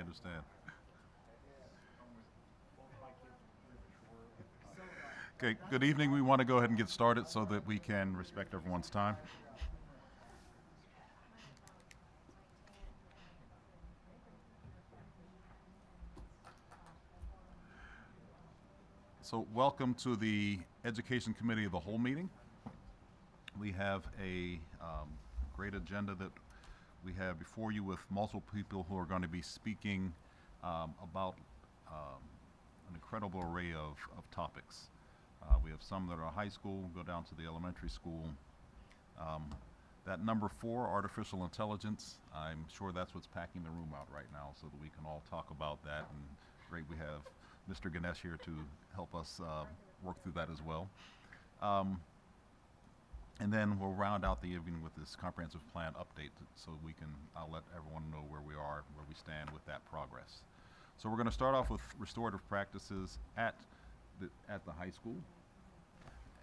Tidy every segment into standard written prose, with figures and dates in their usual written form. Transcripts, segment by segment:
understand. Okay, good evening. We want to go ahead and get started so that we can respect everyone's time. So welcome to the Education Committee of the Whole meeting. We have a great agenda that we have before you with multiple people who are going to be speaking about an incredible array of topics. We have some that are high school, go down to the elementary school. That number 4, artificial intelligence, I'm sure that's what's packing the room out right now so that we can all talk about that. And great, we have Mr. Ganesh here to help us work through that as well. And then we'll round out the evening with this comprehensive plan update so I'll let everyone know where we are, where we stand with that progress. So we're going to start off with restorative practices at the high school.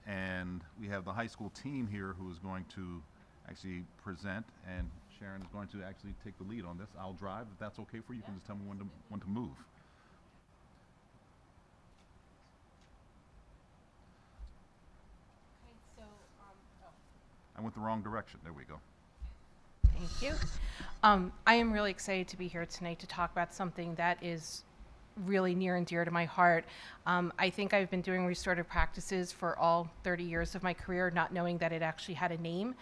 And we have the high school team here who is going to actually present, and Sharon is going to actually take the lead on this. I'll drive. If that's okay for you, you can just tell me when to move. I went the wrong direction. There we go. Thank you. I am really excited to be here tonight to talk about something that is really near and dear to my heart. I think I've been doing restorative practices for all 30 years of my career, not knowing that it actually had a name.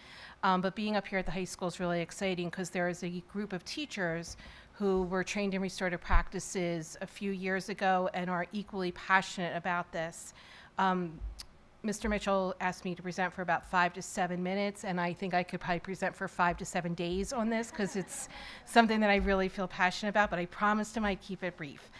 But being up here at the high school is really exciting because there is a group of teachers who were trained in restorative practices a few years ago and are equally passionate about this. Mr. Mitchell asked me to present for about 5 to 7 minutes, and I think I could probably present for 5 to 7 days on this because it's something that I really feel passionate about, but I promised him I'd keep it brief.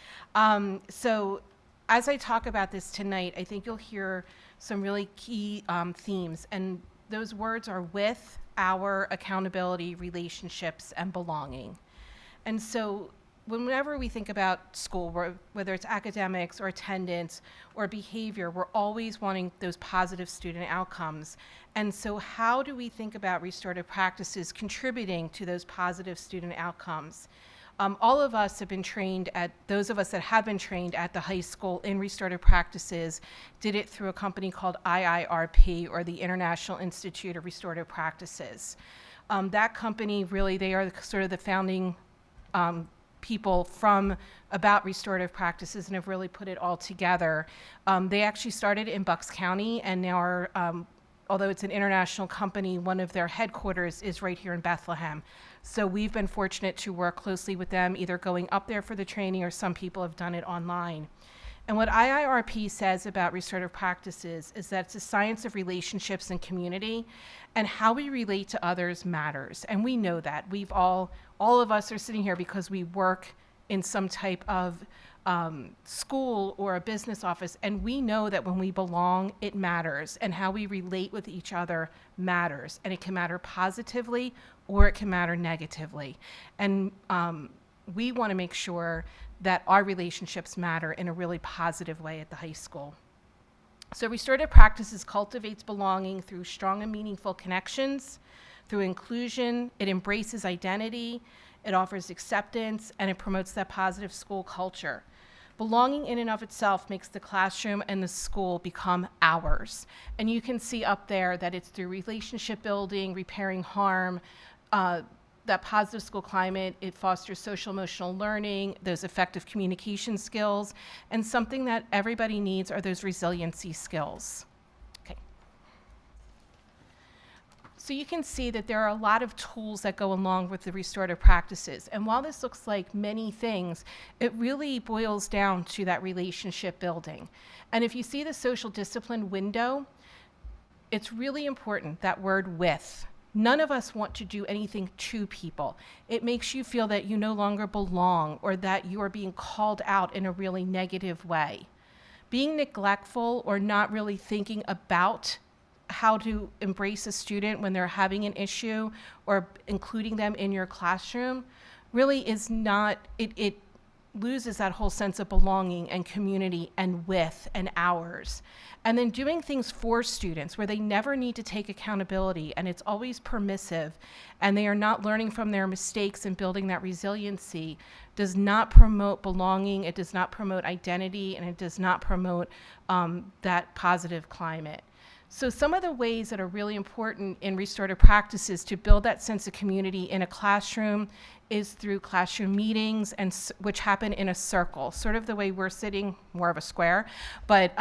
So as I talk about this tonight, I think you'll hear some really key themes, and those words are with, our, accountability, relationships, and belonging. And so whenever we think about school, whether it's academics or attendance or behavior, we're always wanting those positive student outcomes. And so how do we think about restorative practices contributing to those positive student outcomes? All of us have been trained those of us that have been trained at the high school in restorative practices did it through a company called IIRP, or the International Institute of Restorative Practices. That company, really, they are sort of the founding people about restorative practices and have really put it all together. They actually started in Bucks County and now are, although it's an international company, one of their headquarters is right here in Bethlehem. So we've been fortunate to work closely with them, either going up there for the training or some people have done it online. And what IIRP says about restorative practices is that it's a science of relationships and community, and how we relate to others matters. And we know that. All of us are sitting here because we work in some type of school or a business office, and we know that when we belong, it matters, and how we relate with each other matters. And it can matter positively or it can matter negatively. And we want to make sure that our relationships matter in a really positive way at the high school. So restorative practices cultivates belonging through strong and meaningful connections, through inclusion. It embraces identity, it offers acceptance, and it promotes that positive school culture. Belonging in and of itself makes the classroom and the school become ours. And you can see up there that it's through relationship building, repairing harm, that positive school climate. It fosters social emotional learning, those effective communication skills, and something that everybody needs are those resiliency skills. Okay. So you can see that there are a lot of tools that go along with the restorative practices. And while this looks like many things, it really boils down to that relationship building. And if you see the social discipline window, it's really important, that word with. None of us want to do anything to people. It makes you feel that you no longer belong or that you are being called out in a really negative way. Being neglectful or not really thinking about how to embrace a student when they're having an issue or including them in your classroom really is not, loses that whole sense of belonging and community and with and ours. And then doing things for students where they never need to take accountability and it's always permissive and they are not learning from their mistakes and building that resiliency does not promote belonging, it does not promote identity, and it does not promote that positive climate. So some of the ways that are really important in restorative practices to build that sense of community in a classroom is through classroom meetings, and which happen in a circle, sort of the way we're sitting, more of a square, but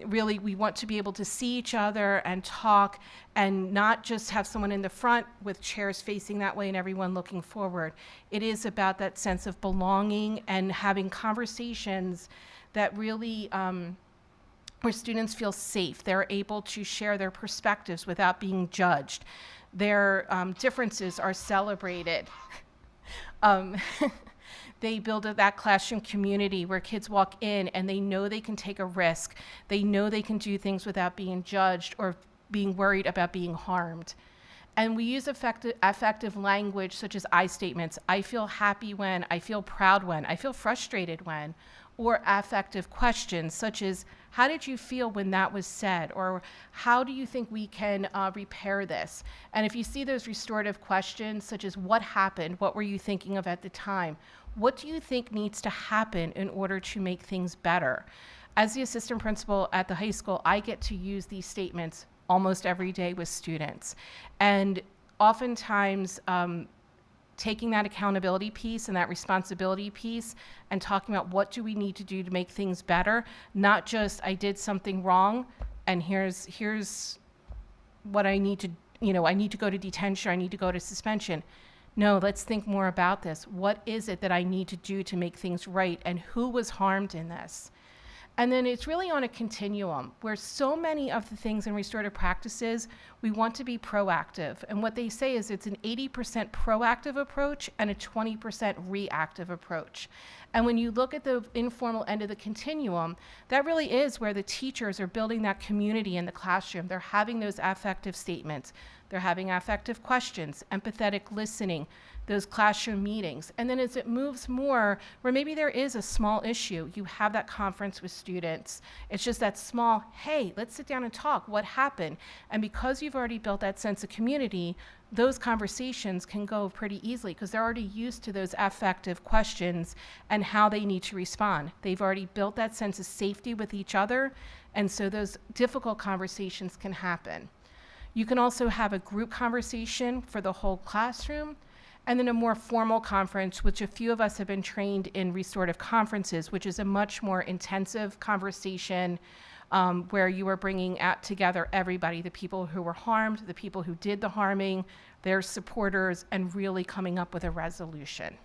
really we want to be able to see each other and talk and not just have someone in the front with chairs facing that way and everyone looking forward. It is about that sense of belonging and having conversations that really where students feel safe. They're able to share their perspectives without being judged. Their differences are celebrated. They build that classroom community where kids walk in and they know they can take a risk. They know they can do things without being judged or being worried about being harmed. And we use affective language such as I statements. I feel happy when, I feel proud when, I feel frustrated when, or affective questions such as, how did you feel when that was said? Or how do you think we can repair this? And if you see those restorative questions such as what happened, what were you thinking of at the time? What do you think needs to happen in order to make things better? As the assistant principal at the high school, I get to use these statements almost every day with students. And oftentimes, taking that accountability piece and that responsibility piece and talking about what do we need to do to make things better, not just I did something wrong and here's what I need to, I need to go to detention, I need to go to suspension. No, let's think more about this. What is it that I need to do to make things right, and who was harmed in this? And then it's really on a continuum where so many of the things in restorative practices, we want to be proactive. And what they say is it's an 80% proactive approach and a 20% reactive approach. And when you look at the informal end of the continuum, that really is where the teachers are building that community in the classroom. They're having those affective statements. They're having affective questions, empathetic listening, those classroom meetings. And then as it moves more, where maybe there is a small issue, you have that conference with students. It's just that small, hey, let's sit down and talk, what happened? And because you've already built that sense of community, those conversations can go pretty easily because they're already used to those affective questions and how they need to respond. They've already built that sense of safety with each other, and so those difficult conversations can happen. You can also have a group conversation for the whole classroom, and then a more formal conference, which a few of us have been trained in restorative conferences, which is a much more intensive conversation where you are bringing together everybody, the people who were harmed, the people who did the harming, their supporters, and really coming up with a resolution.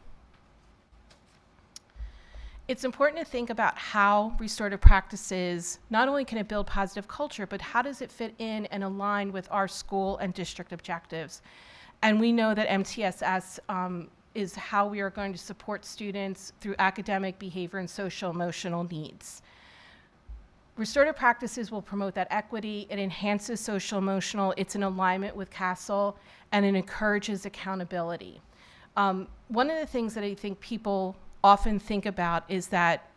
It's important to think about how restorative practices, not only can it build positive culture, but how does it fit in and align with our school and district objectives? And we know that MTSS is how we are going to support students through academic, behavior, and social emotional needs. Restorative practices will promote that equity, it enhances social emotional, it's in alignment with CASEL, and it encourages accountability. One of the things that I think people often think about is that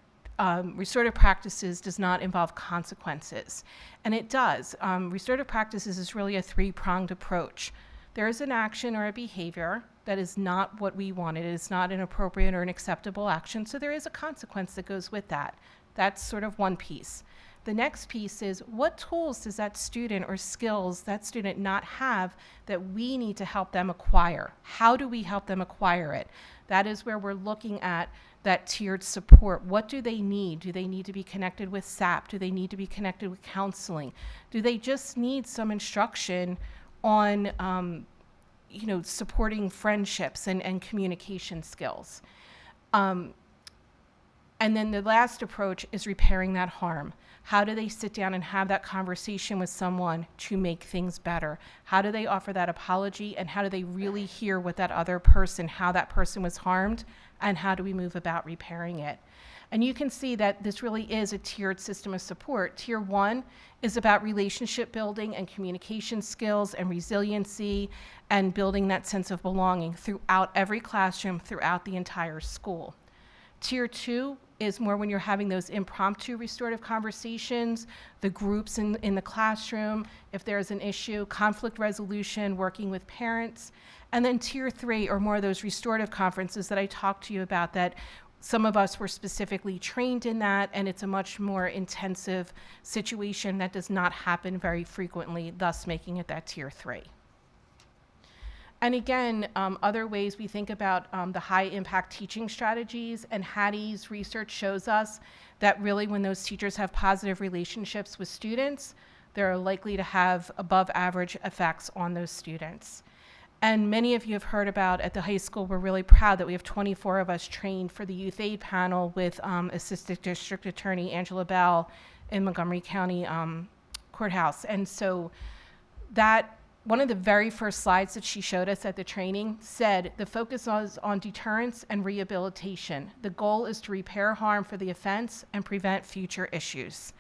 restorative practices does not involve consequences, and it does. Restorative practices is really a three-pronged approach. There is an action or a behavior that is not what we wanted. It is not an appropriate or an acceptable action, so there is a consequence that goes with that. That's sort of one piece. The next piece is, what tools does that student or skills that student not have that we need to help them acquire? How do we help them acquire it? That is where we're looking at that tiered support. What do they need? Do they need to be connected with SAP? Do they need to be connected with counseling? Do they just need some instruction on supporting friendships and communication skills? And then the last approach is repairing that harm. How do they sit down and have that conversation with someone to make things better? How do they offer that apology, and how do they really hear what that other person, how that person was harmed, and how do we move about repairing it? And you can see that this really is a tiered system of support. Tier 1 is about relationship building and communication skills and resiliency and building that sense of belonging throughout every classroom, throughout the entire school. Tier 2 is more when you're having those impromptu restorative conversations, the groups in the classroom, if there's an issue, conflict resolution, working with parents. And then Tier 3 are more of those restorative conferences that I talked to you about, that some of us were specifically trained in that, and it's a much more intensive situation that does not happen very frequently, thus making it that Tier 3. And again, other ways we think about the high impact teaching strategies, and Hattie's research shows us that really when those teachers have positive relationships with students, they're likely to have above average effects on those students. And many of you have heard about at the high school, we're really proud that we have 24 of us trained for the youth aid panel with Assistant District Attorney Angela Bell in Montgomery County Courthouse. And so that, one of the very first slides that she showed us at the training said the focus was on deterrence and rehabilitation. The goal is to repair harm for the offense and prevent future issues.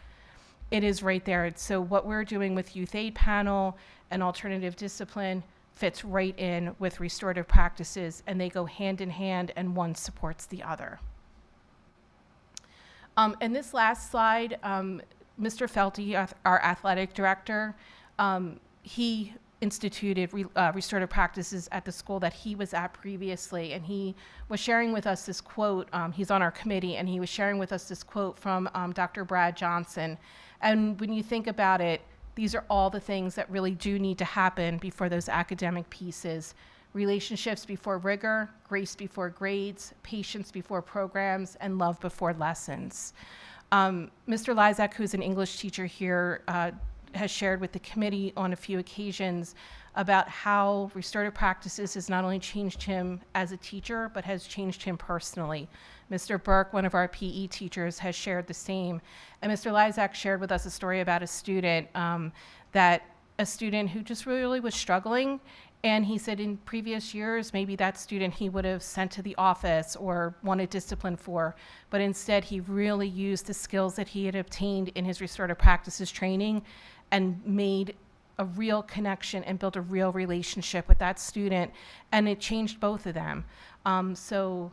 It is right there. So what we're doing with youth aid panel and alternative discipline fits right in with restorative practices, and they go hand in hand, and one supports the other. And this last slide, Mr. Felty, our athletic director, he instituted restorative practices at the school that he was at previously, and he was sharing with us this quote. He's on our committee, and he was sharing with us this quote from Dr. Brad Johnson. And when you think about it, these are all the things that really do need to happen before those academic pieces. Relationships before rigor, grace before grades, patience before programs, and love before lessons. Mr. Lysak, who's an English teacher here, has shared with the committee on a few occasions about how restorative practices has not only changed him as a teacher, but has changed him personally. Mr. Burke, one of our PE teachers, has shared the same. And Mr. Lysak shared with us a story about a student who just really was struggling. And he said in previous years, maybe that student he would have sent to the office or wanted discipline for, but instead he really used the skills that he had obtained in his restorative practices training and made a real connection and built a real relationship with that student, and it changed both of them. So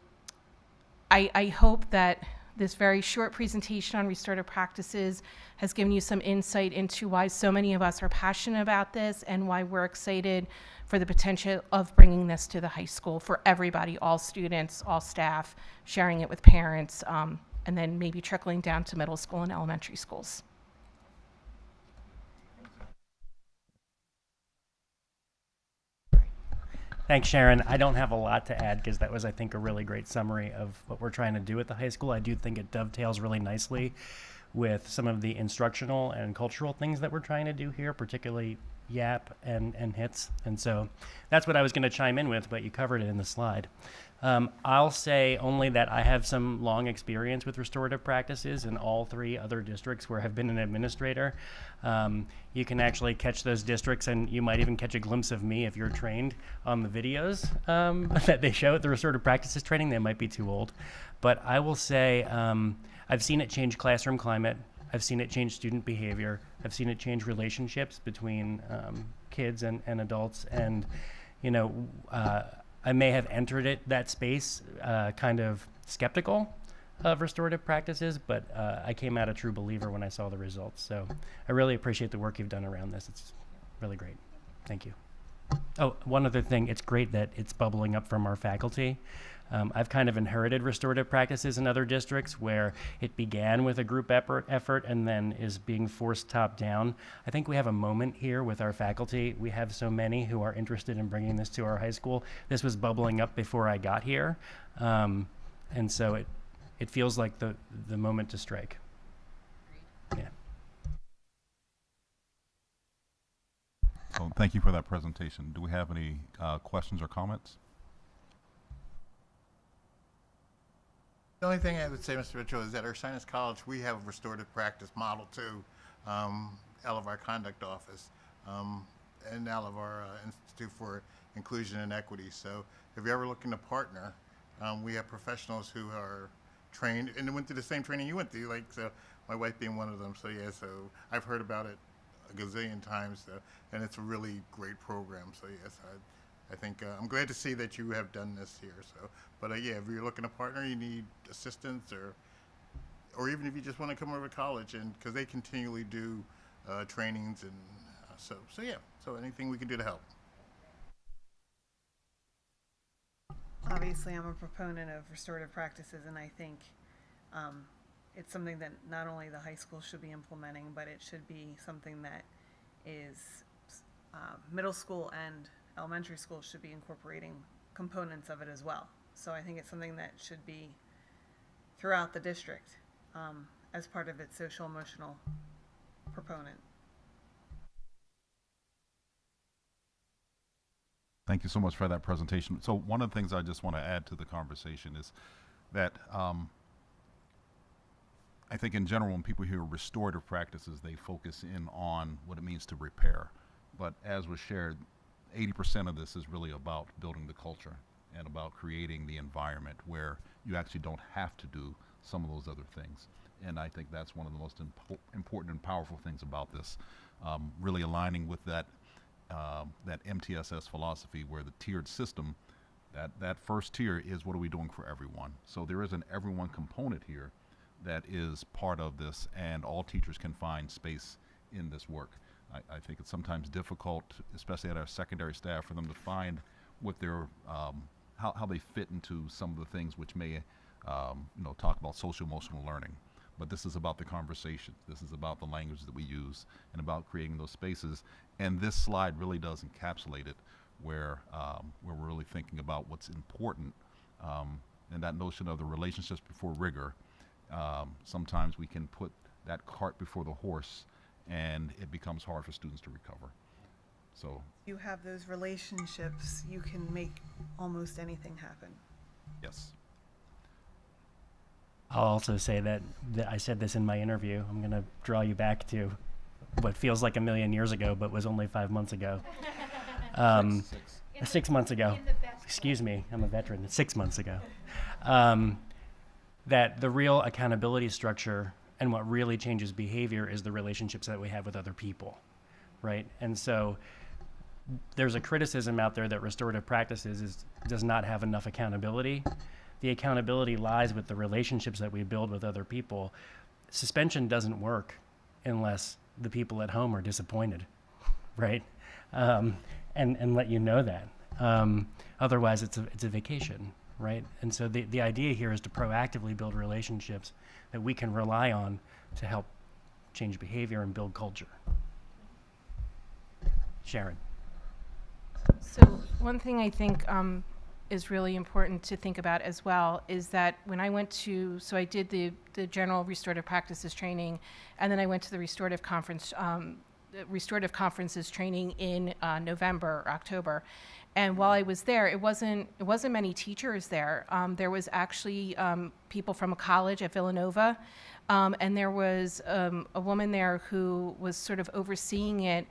I hope that this very short presentation on restorative practices has given you some insight into why so many of us are passionate about this and why we're excited for the potential of bringing this to the high school for everybody, all students, all staff, sharing it with parents, and then maybe trickling down to middle school and elementary schools. Thanks, Sharon. I don't have a lot to add because that was, I think, a really great summary of what we're trying to do at the high school. I do think it dovetails really nicely with some of the instructional and cultural things that we're trying to do here, particularly YAP and HITS. And so that's what I was going to chime in with, but you covered it in the slide. I'll say only that I have some long experience with restorative practices in all three other districts where I've been an administrator. You can actually catch those districts, and you might even catch a glimpse of me if you're trained on the videos that they show at the restorative practices training. They might be too old. But I will say I've seen it change classroom climate. I've seen it change student behavior. I've seen it change relationships between kids and adults. And, you know, I may have entered that space kind of skeptical of restorative practices, but I came out a true believer when I saw the results. So I really appreciate the work you've done around this. It's really great. Thank you. Oh, one other thing. It's great that it's bubbling up from our faculty. I've kind of inherited restorative practices in other districts where it began with a group effort and then is being forced top down. I think we have a moment here with our faculty. We have so many who are interested in bringing this to our high school. This was bubbling up before I got here. And so it feels like the moment to strike. Yeah. So thank you for that presentation. Do we have any questions or comments? The only thing I would say, Mr. Mitchell, is that our Sinus College, we have a restorative practice model too, out of our conduct office, and out of our Institute for Inclusion and Equity. So if you're ever looking to partner, we have professionals who are trained and went through the same training you went through, like, so my wife being one of them. So yeah, so I've heard about it a gazillion times, and it's a really great program. So yes, I think I'm glad to see that you have done this here. So, but yeah, if you're looking to partner, you need assistance, or even if you just want to come over to college, and because they continually do trainings, and so yeah. So anything we can do to help. Obviously, I'm a proponent of restorative practices, and I think it's something that not only the high school should be implementing, but it should be something that is middle school and elementary school should be incorporating components of it as well. So I think it's something that should be throughout the district as part of its social emotional proponent. Thank you so much for that presentation. So one of the things I just want to add to the conversation is that I think in general, when people hear restorative practices, they focus in on what it means to repair. But as was shared, 80% of this is really about building the culture and about creating the environment where you actually don't have to do some of those other things. And I think that's one of the most important and powerful things about this, really aligning with that MTSS philosophy, where the tiered system, that first tier is what are we doing for everyone. So there is an everyone component here that is part of this, and all teachers can find space in this work. I think it's sometimes difficult, especially at our secondary staff, for them to find what their how they fit into some of the things which may talk about social emotional learning. But this is about the conversation. This is about the language that we use and about creating those spaces. And this slide really does encapsulate it, where we're really thinking about what's important, and that notion of the relationships before rigor. Sometimes we can put that cart before the horse, and it becomes hard for students to recover. So You have those relationships, you can make almost anything happen. yes. I'll also say that I said this in my interview. I'm going to draw you back to what feels like a million years ago, but was only 5 months ago. 6 months ago. Excuse me, I'm a veteran. 6 months ago. That the real accountability structure and what really changes behavior is the relationships that we have with other people, right? And so there's a criticism out there that restorative practices does not have enough accountability. The accountability lies with the relationships that we build with other people. Suspension doesn't work unless the people at home are disappointed, right? And let you know that. Otherwise, it's a vacation, right? And so the idea here is to proactively build relationships that we can rely on to help change behavior and build culture. Sharon. So one thing I think is really important to think about as well is that when I went to, so I did the general restorative practices training, and then I went to the restorative conferences training in November or October. And while I was there, it wasn't many teachers there. There was actually people from a college at Villanova, and there was a woman there who was sort of overseeing it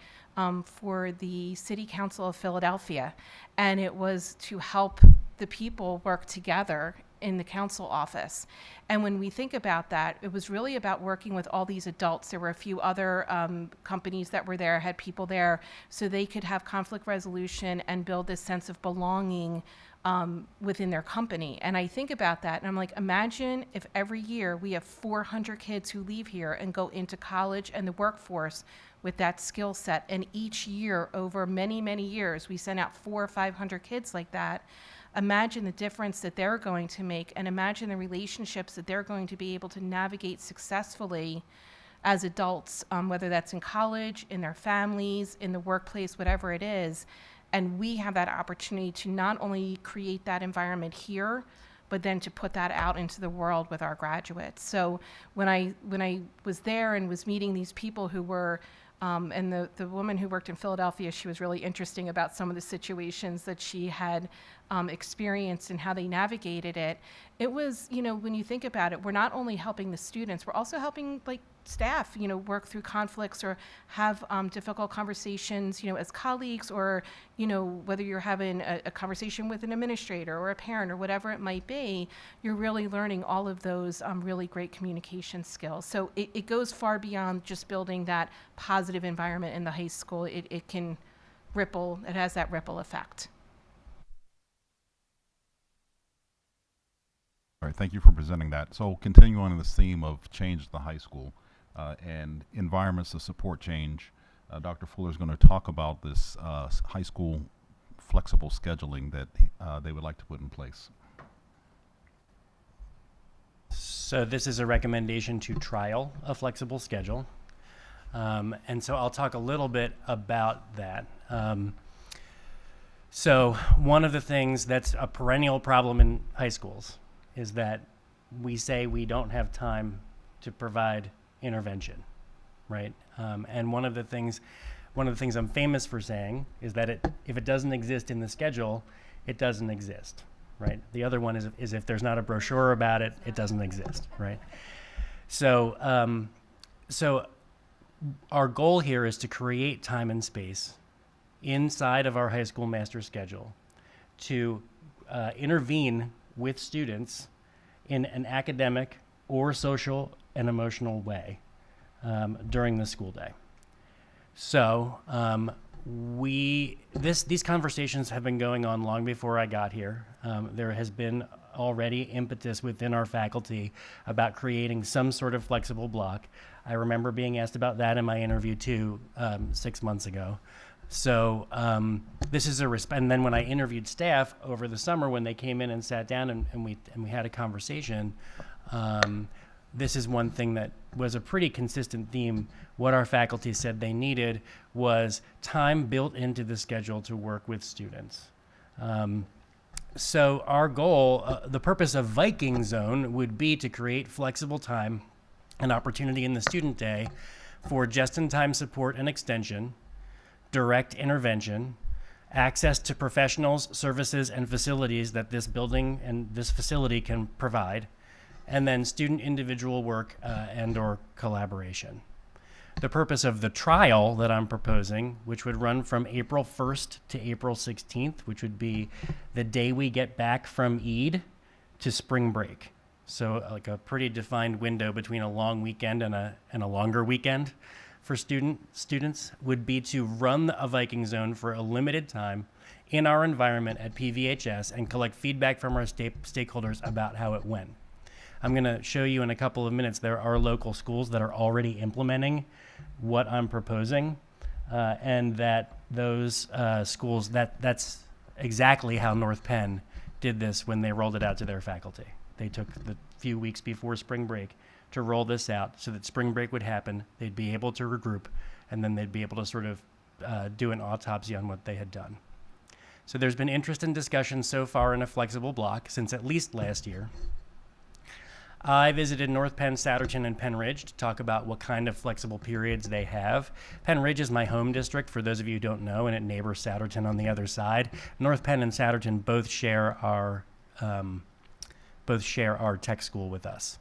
for the City Council of Philadelphia, and it was to help the people work together in the council office. And when we think about that, it was really about working with all these adults. There were a few other companies that were there, had people there, so they could have conflict resolution and build this sense of belonging within their company. And I think about that, and I'm like, imagine if every year we have 400 kids who leave here and go into college and the workforce with that skill set. And each year, over many, many years, we send out 400 or 500 kids like that. Imagine the difference that they're going to make, and imagine the relationships that they're going to be able to navigate successfully as adults, whether that's in college, in their families, in the workplace, whatever it is. And we have that opportunity to not only create that environment here, but then to put that out into the world with our graduates. So when I was there and was meeting these people who were, and the woman who worked in Philadelphia, she was really interesting about some of the situations that she had experienced and how they navigated it. It was, when you think about it, we're not only helping the students, we're also helping staff, work through conflicts or have difficult conversations, as colleagues, or, whether you're having a conversation with an administrator or a parent or whatever it might be, you're really learning all of those really great communication skills. So it goes far beyond just building that positive environment in the high school. It can ripple, it has that ripple effect. All right, thank you for presenting that. So continuing on in this theme of change at the high school and environments to support change, Dr. Fuller is going to talk about this high school flexible scheduling that they would like to put in place. So this is a recommendation to trial a flexible schedule. And so I'll talk a little bit about that. So one of the things that's a perennial problem in high schools is that we say we don't have time to provide intervention, right? And one of the things I'm famous for saying is that if it doesn't exist in the schedule, it doesn't exist, right? The other one is if there's not a brochure about it, it doesn't exist, right? So, so our goal here is to create time and space inside of our high school master schedule to intervene with students in an academic or social and emotional way during the school day. So these conversations have been going on long before I got here. There has been already impetus within our faculty about creating some sort of flexible block. I remember being asked about that in my interview too 6 months ago. So this is and then when I interviewed staff over the summer, when they came in and sat down and we had a conversation, this is one thing that was a pretty consistent theme. What our faculty said they needed was time built into the schedule to work with students. So our goal, the purpose of Viking Zone would be to create flexible time and opportunity in the student day for just-in-time support and extension, direct intervention, access to professionals, services, and facilities that this building and this facility can provide, and then student individual work and or collaboration. The purpose of the trial that I'm proposing, which would run from April 1st to April 16th, which would be the day we get back from Eid to spring break. So like a pretty defined window between a long weekend and a longer weekend for students would be to run a Viking Zone for a limited time in our environment at PVHS and collect feedback from our stakeholders about how it went. I'm going to show you in a couple of minutes there are local schools that are already implementing what I'm proposing, and that those schools, that's exactly how North Penn did this when they rolled it out to their faculty. They took the few weeks before spring break to roll this out so that spring break would happen, they'd be able to regroup, and then they'd be able to sort of do an autopsy on what they had done. So there's been interest and discussion so far in a flexible block since at least last year. I visited North Penn, Satterton, and Penn Ridge to talk about what kind of flexible periods they have. Penn Ridge is my home district, for those of you who don't know, and it neighbors Satterton on the other side. North Penn and Satterton both share our tech school with us.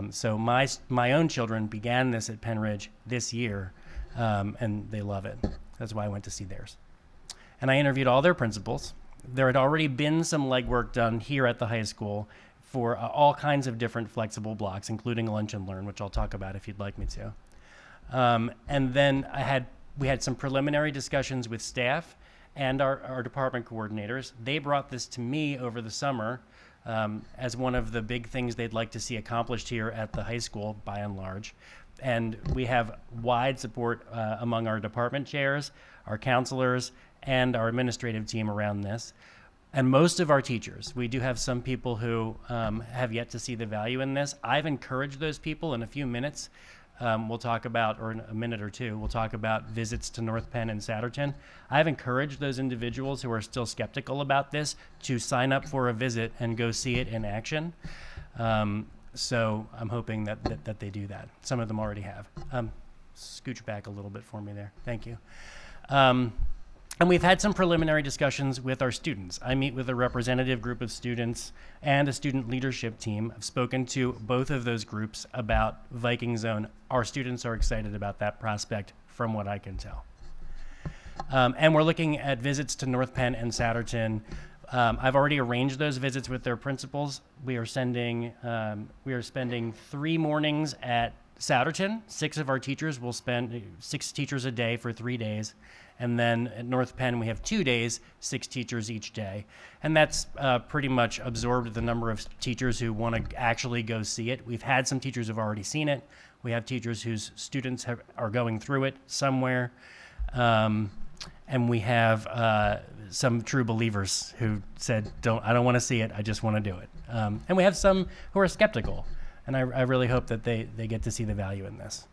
So my own children began this at Penn Ridge this year, and they love it. That's why I went to see theirs. And I interviewed all their principals. There had already been some legwork done here at the high school for all kinds of different flexible blocks, including Lunch and Learn, which I'll talk about if you'd like me to. And then we had some preliminary discussions with staff and our department coordinators. They brought this to me over the summer as one of the big things they'd like to see accomplished here at the high school, by and large. And we have wide support among our department chairs, our counselors, and our administrative team around this. And most of our teachers, we do have some people who have yet to see the value in this. I've encouraged those people. In a few minutes, we'll talk about, or in a minute or two, we'll talk about visits to North Penn and Satterton. I've encouraged those individuals who are still skeptical about this to sign up for a visit and go see it in action. So I'm hoping that they do that. Some of them already have. Scooch back a little bit for me there. Thank you. And we've had some preliminary discussions with our students. I meet with a representative group of students and a student leadership team. I've spoken to both of those groups about Viking Zone. Our students are excited about that prospect from what I can tell. And we're looking at visits to North Penn and Satterton. I've already arranged those visits with their principals. We are spending 3 mornings at Souderton, 6 of our teachers will spend 6 teachers a day for 3 days. And then at North Penn, we have 2 days, 6 teachers each day. And that's pretty much absorbed the number of teachers who want to actually go see it. We've had some teachers who've already seen it. We have teachers whose students are going through it somewhere. And we have some true believers who said, I don't want to see it, I just want to do it. And we have some who are skeptical. And I really hope that they get to see the value in this.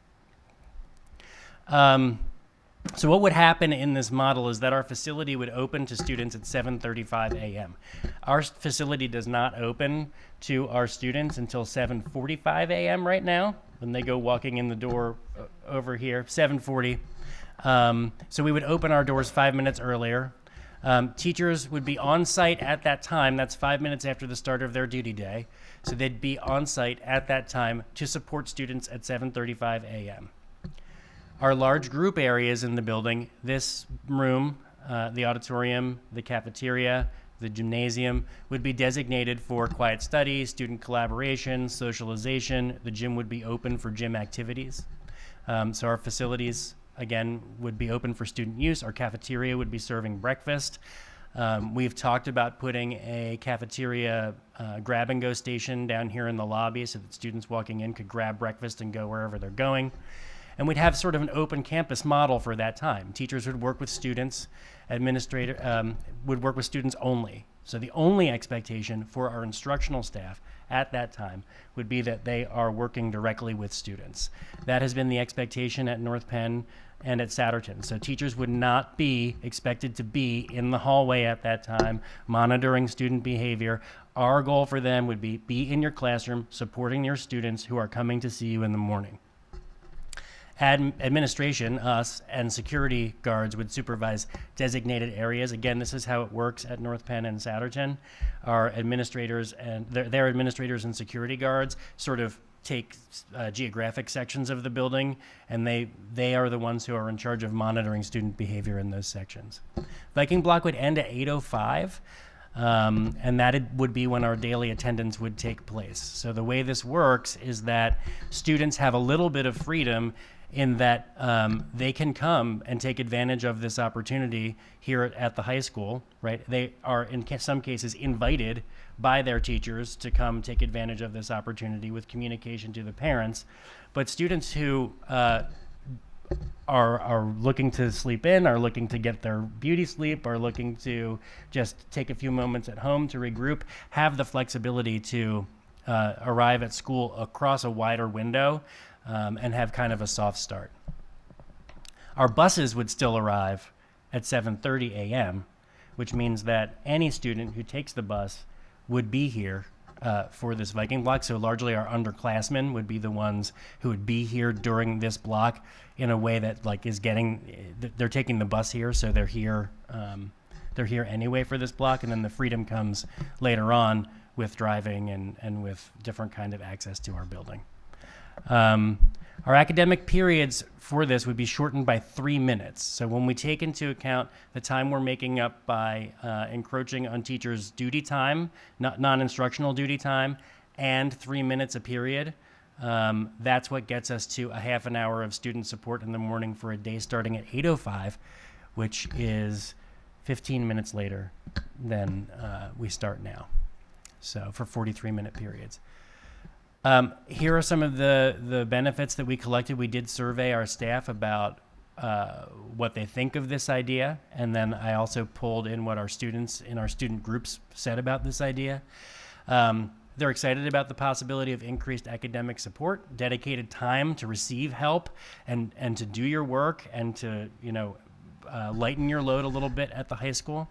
So what would happen in this model is that our facility would open to students at 7:35 a.m. Our facility does not open to our students until 7:45 a.m. right now, when they go walking in the door over here, 7:40. So we would open our doors 5 minutes earlier. Teachers would be on site at that time. That's 5 minutes after the start of their duty day. So they'd be on site at that time to support students at 7:35 a.m. Our large group areas in the building, this room, the auditorium, the cafeteria, the gymnasium, would be designated for quiet study, student collaboration, socialization. The gym would be open for gym activities. So our facilities, again, would be open for student use. Our cafeteria would be serving breakfast. We've talked about putting a cafeteria grab-and-go station down here in the lobby so that students walking in could grab breakfast and go wherever they're going. And we'd have sort of an open campus model for that time. Teachers would work with students, administrator would work with students only. So the only expectation for our instructional staff at that time would be that they are working directly with students. That has been the expectation at North Penn and at Souderton. So teachers would not be expected to be in the hallway at that time monitoring student behavior. Our goal for them would be in your classroom supporting your students who are coming to see you in the morning. Administration, us, and security guards would supervise designated areas. Again, this is how it works at North Penn and Souderton. Our administrators and their administrators and security guards sort of take geographic sections of the building, and they are the ones who are in charge of monitoring student behavior in those sections. Viking block would end at 8:05. And that would be when our daily attendance would take place. So the way this works is that students have a little bit of freedom in that they can come and take advantage of this opportunity here at the high school, right? They are, in some cases, invited by their teachers to come take advantage of this opportunity with communication to the parents. But students who are looking to sleep in, are looking to get their beauty sleep, are looking to just take a few moments at home to regroup, have the flexibility to arrive at school across a wider window and have kind of a soft start. Our buses would still arrive at 7:30 a.m., which means that any student who takes the bus would be here for this Viking block. So largely our underclassmen would be the ones who would be here during this block in a way that they're taking the bus here, so they're here anyway for this block, and then the freedom comes later on with driving and with different kind of access to our building. Our academic periods for this would be shortened by 3 minutes. So when we take into account the time we're making up by encroaching on teachers' duty time, non-instructional duty time, and 3 minutes a period, that's what gets us to a half an hour of student support in the morning for a day starting at 8:05, which is 15 minutes later than we start now. So for 43-minute periods. Here are some of the benefits that we collected. We did survey our staff about what they think of this idea, and then I also pulled in what our students in our student groups said about this idea. They're excited about the possibility of increased academic support, dedicated time to receive help and to do your work and to lighten your load a little bit at the high school.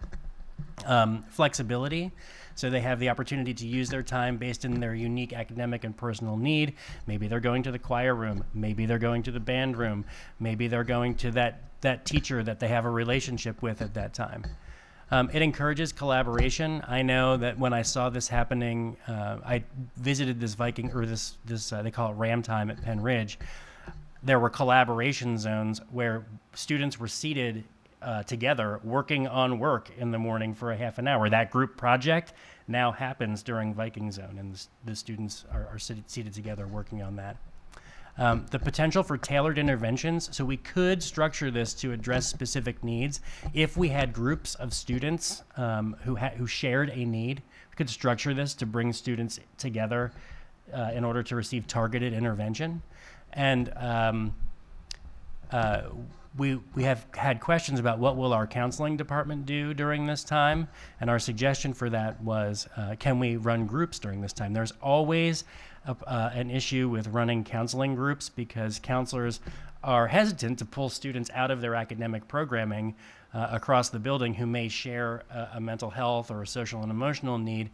Flexibility. So they have the opportunity to use their time based in their unique academic and personal need. Maybe they're going to the choir room. Maybe they're going to the band room. Maybe they're going to that teacher that they have a relationship with at that time. It encourages collaboration. I know that when I saw this happening, I visited this Viking, or this they call it Ram Time at Penn Ridge. There were collaboration zones where students were seated together working on work in the morning for a half an hour. That group project now happens during Viking Zone, and the students are seated together working on that. The potential for tailored interventions, so we could structure this to address specific needs. If we had groups of students who shared a need, we could structure this to bring students together in order to receive targeted intervention. And we have had questions about what will our counseling department do during this time, and our suggestion for that was, can we run groups during this time? There's always an issue with running counseling groups because counselors are hesitant to pull students out of their academic programming across the building who may share a mental health or a social and emotional need.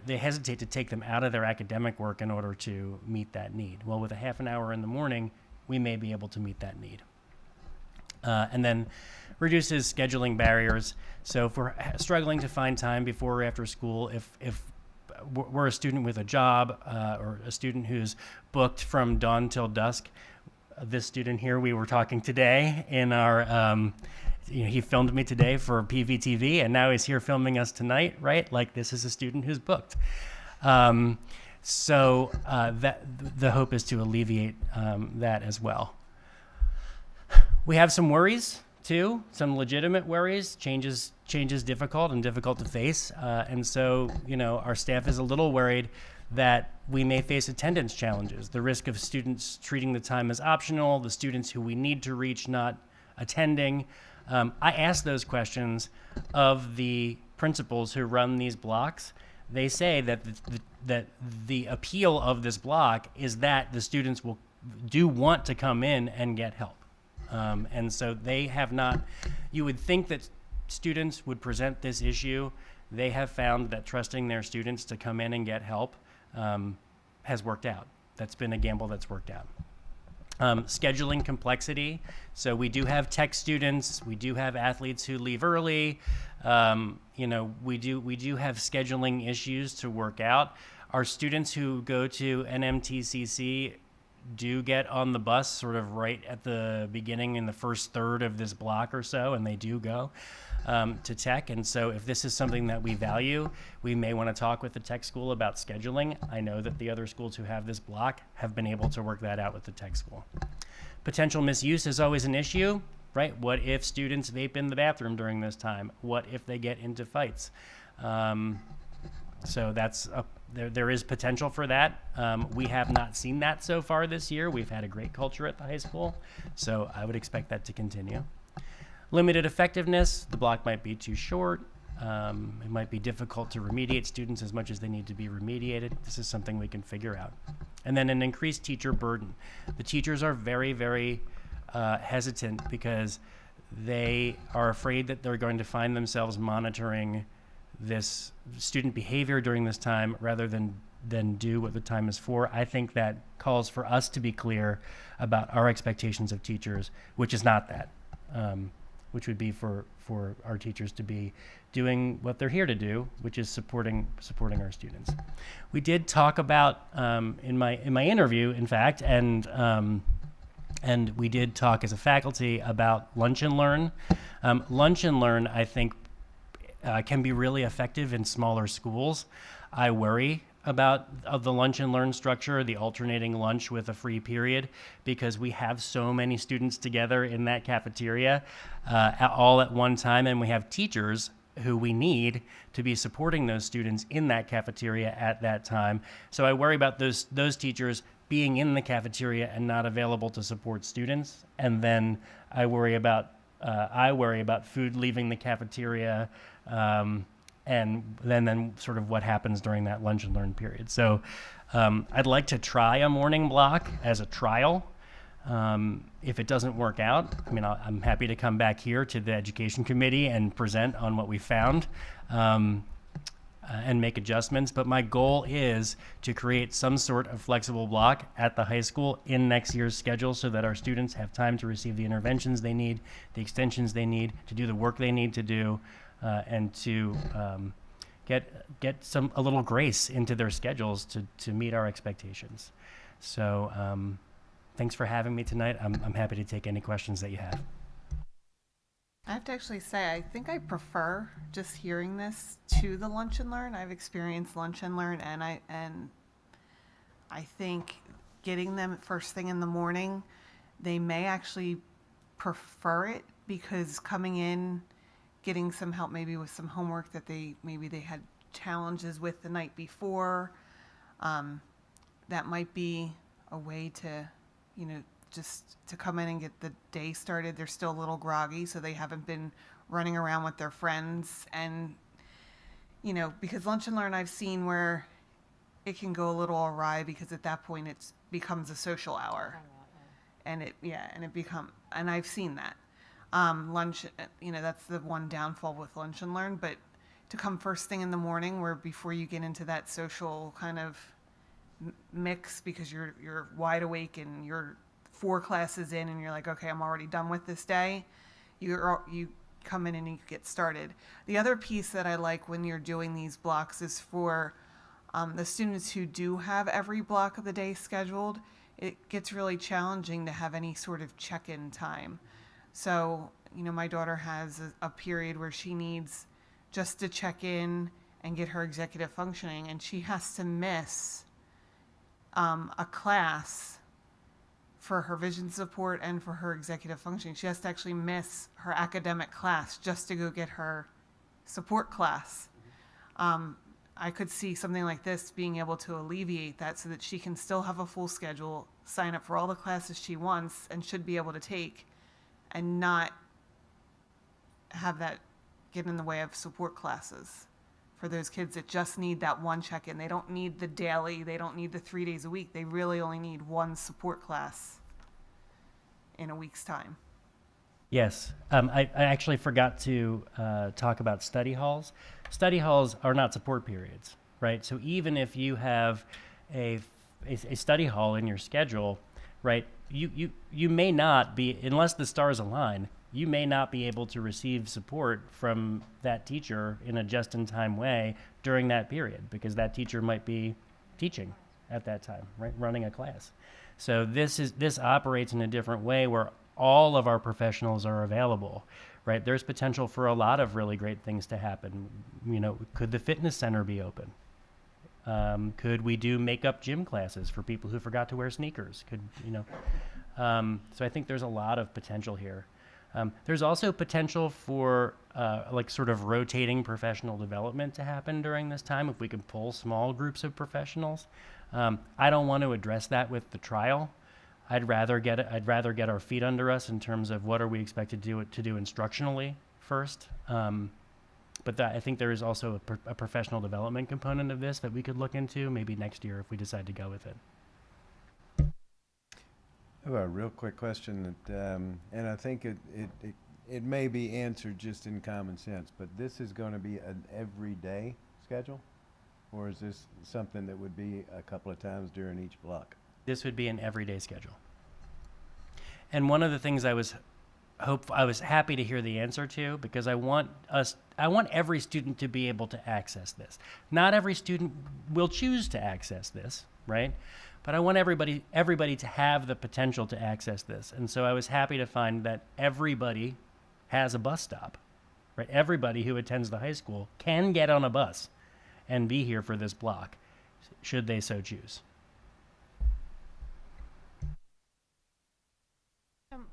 They hesitate to take them out of their academic work in order to meet that need. Well, with a half an hour in the morning, we may be able to meet that need. And then reduces scheduling barriers. So if we're struggling to find time before or after school, if we're a student with a job or a student who's booked from dawn till dusk, this student here, we were talking today in our, he filmed me today for PVTV, and now he's here filming us tonight, right? Like, this is a student who's booked. So that the hope is to alleviate that as well. We have some worries too, some legitimate worries. Change is difficult and difficult to face, and so our staff is a little worried that we may face attendance challenges. The risk of students treating the time as optional, the students who we need to reach not attending. I asked those questions of the principals who run these blocks. They say that the appeal of this block is that the students do want to come in and get help. And so they have not, you would think that students would present this issue. They have found that trusting their students to come in and get help has worked out. That's been a gamble that's worked out. Scheduling complexity. So we do have tech students, we do have athletes who leave early. We do have scheduling issues to work out. Our students who go to NMTCC do get on the bus sort of right at the beginning in the first third of this block or so, and they do go to tech. And so if this is something that we value, we may want to talk with the tech school about scheduling. I know that the other schools who have this block have been able to work that out with the tech school. Potential misuse is always an issue, right? What if students vape in the bathroom during this time? What if they get into fights? So that's there is potential for that. We have not seen that so far this year. We've had a great culture at the high school, so I would expect that to continue. Limited effectiveness, the block might be too short. It might be difficult to remediate students as much as they need to be remediated. This is something we can figure out. And then an increased teacher burden. The teachers are very, very hesitant because they are afraid that they're going to find themselves monitoring this student behavior during this time rather than do what the time is for. I think that calls for us to be clear about our expectations of teachers, which is not that, which would be for our teachers to be doing what they're here to do, which is supporting our students. We did talk about in my interview, in fact, and we did talk as a faculty about Lunch and Learn. Lunch and Learn, I think, can be really effective in smaller schools. I worry about the Lunch and Learn structure, the alternating lunch with a free period, because we have so many students together in that cafeteria all at one time, and we have teachers who we need to be supporting those students in that cafeteria at that time. So I worry about those teachers being in the cafeteria and not available to support students, and then I worry about food leaving the cafeteria, and then sort of what happens during that Lunch and Learn period. So I'd like to try a morning block as a trial. If it doesn't work out, I'm happy to come back here to the Education Committee and present on what we found and make adjustments. But my goal is to create some sort of flexible block at the high school in next year's schedule so that our students have time to receive the interventions they need, the extensions they need, to do the work they need to do, and to get a little grace into their schedules to meet our expectations. So thanks for having me tonight. I'm happy to take any questions that you have. I have to actually say, I think I prefer just hearing this to the Lunch and Learn. I've experienced Lunch and Learn, and I think getting them first thing in the morning, they may actually prefer it, because coming in, getting some help maybe with some homework that maybe they had challenges with the night before, that might be a way to, just to come in and get the day started. They're still a little groggy, so they haven't been running around with their friends. And, because Lunch and Learn, I've seen where it can go a little awry, because at that point it becomes a social hour. And and I've seen that. Lunch, that's the one downfall with Lunch and Learn, but to come first thing in the morning, where before you get into that social kind of mix, because you're wide awake and you're 4 classes in and you're like, okay, I'm already done with this day. You come in and you get started. The other piece that I like when you're doing these blocks is for the students who do have every block of the day scheduled. It gets really challenging to have any sort of check-in time. So, my daughter has a period where she needs just to check in and get her executive functioning, and she has to miss a class for her vision support and for her executive functioning. She has to actually miss her academic class just to go get her support class. I could see something like this being able to alleviate that, so that she can still have a full schedule, sign up for all the classes she wants and should be able to take, and not have that get in the way of support classes for those kids that just need that one check-in. They don't need the daily, they don't need the 3 days a week. They really only need one support class in a week's time. Yes, I actually forgot to talk about study halls. Study halls are not support periods, right? So even if you have a study hall in your schedule, right, you may not be, unless the stars align, you may not be able to receive support from that teacher in a just-in-time way during that period, because that teacher might be teaching at that time, right, running a class. So this operates in a different way, where all of our professionals are available, right? There's potential for a lot of really great things to happen. Could the fitness center be open? Could we do makeup gym classes for people who forgot to wear sneakers? So I think there's a lot of potential here. There's also potential for sort of rotating professional development to happen during this time, if we can pull small groups of professionals. I don't want to address that with the trial. I'd rather get our feet under us in terms of what are we expected to do instructionally first. But I think there is also a professional development component of this that we could look into maybe next year if we decide to go with it. I have a real quick question that, and I think it may be answered just in common sense, but this is going to be an everyday schedule, or is this something that would be a couple of times during each block? This would be an everyday schedule. And one of the things I was happy to hear the answer to, because I want every student to be able to access this. Not every student will choose to access this, right? But I want everybody to have the potential to access this. And so I was happy to find that everybody has a bus stop, right? Everybody who attends the high school can get on a bus and be here for this block, should they so choose.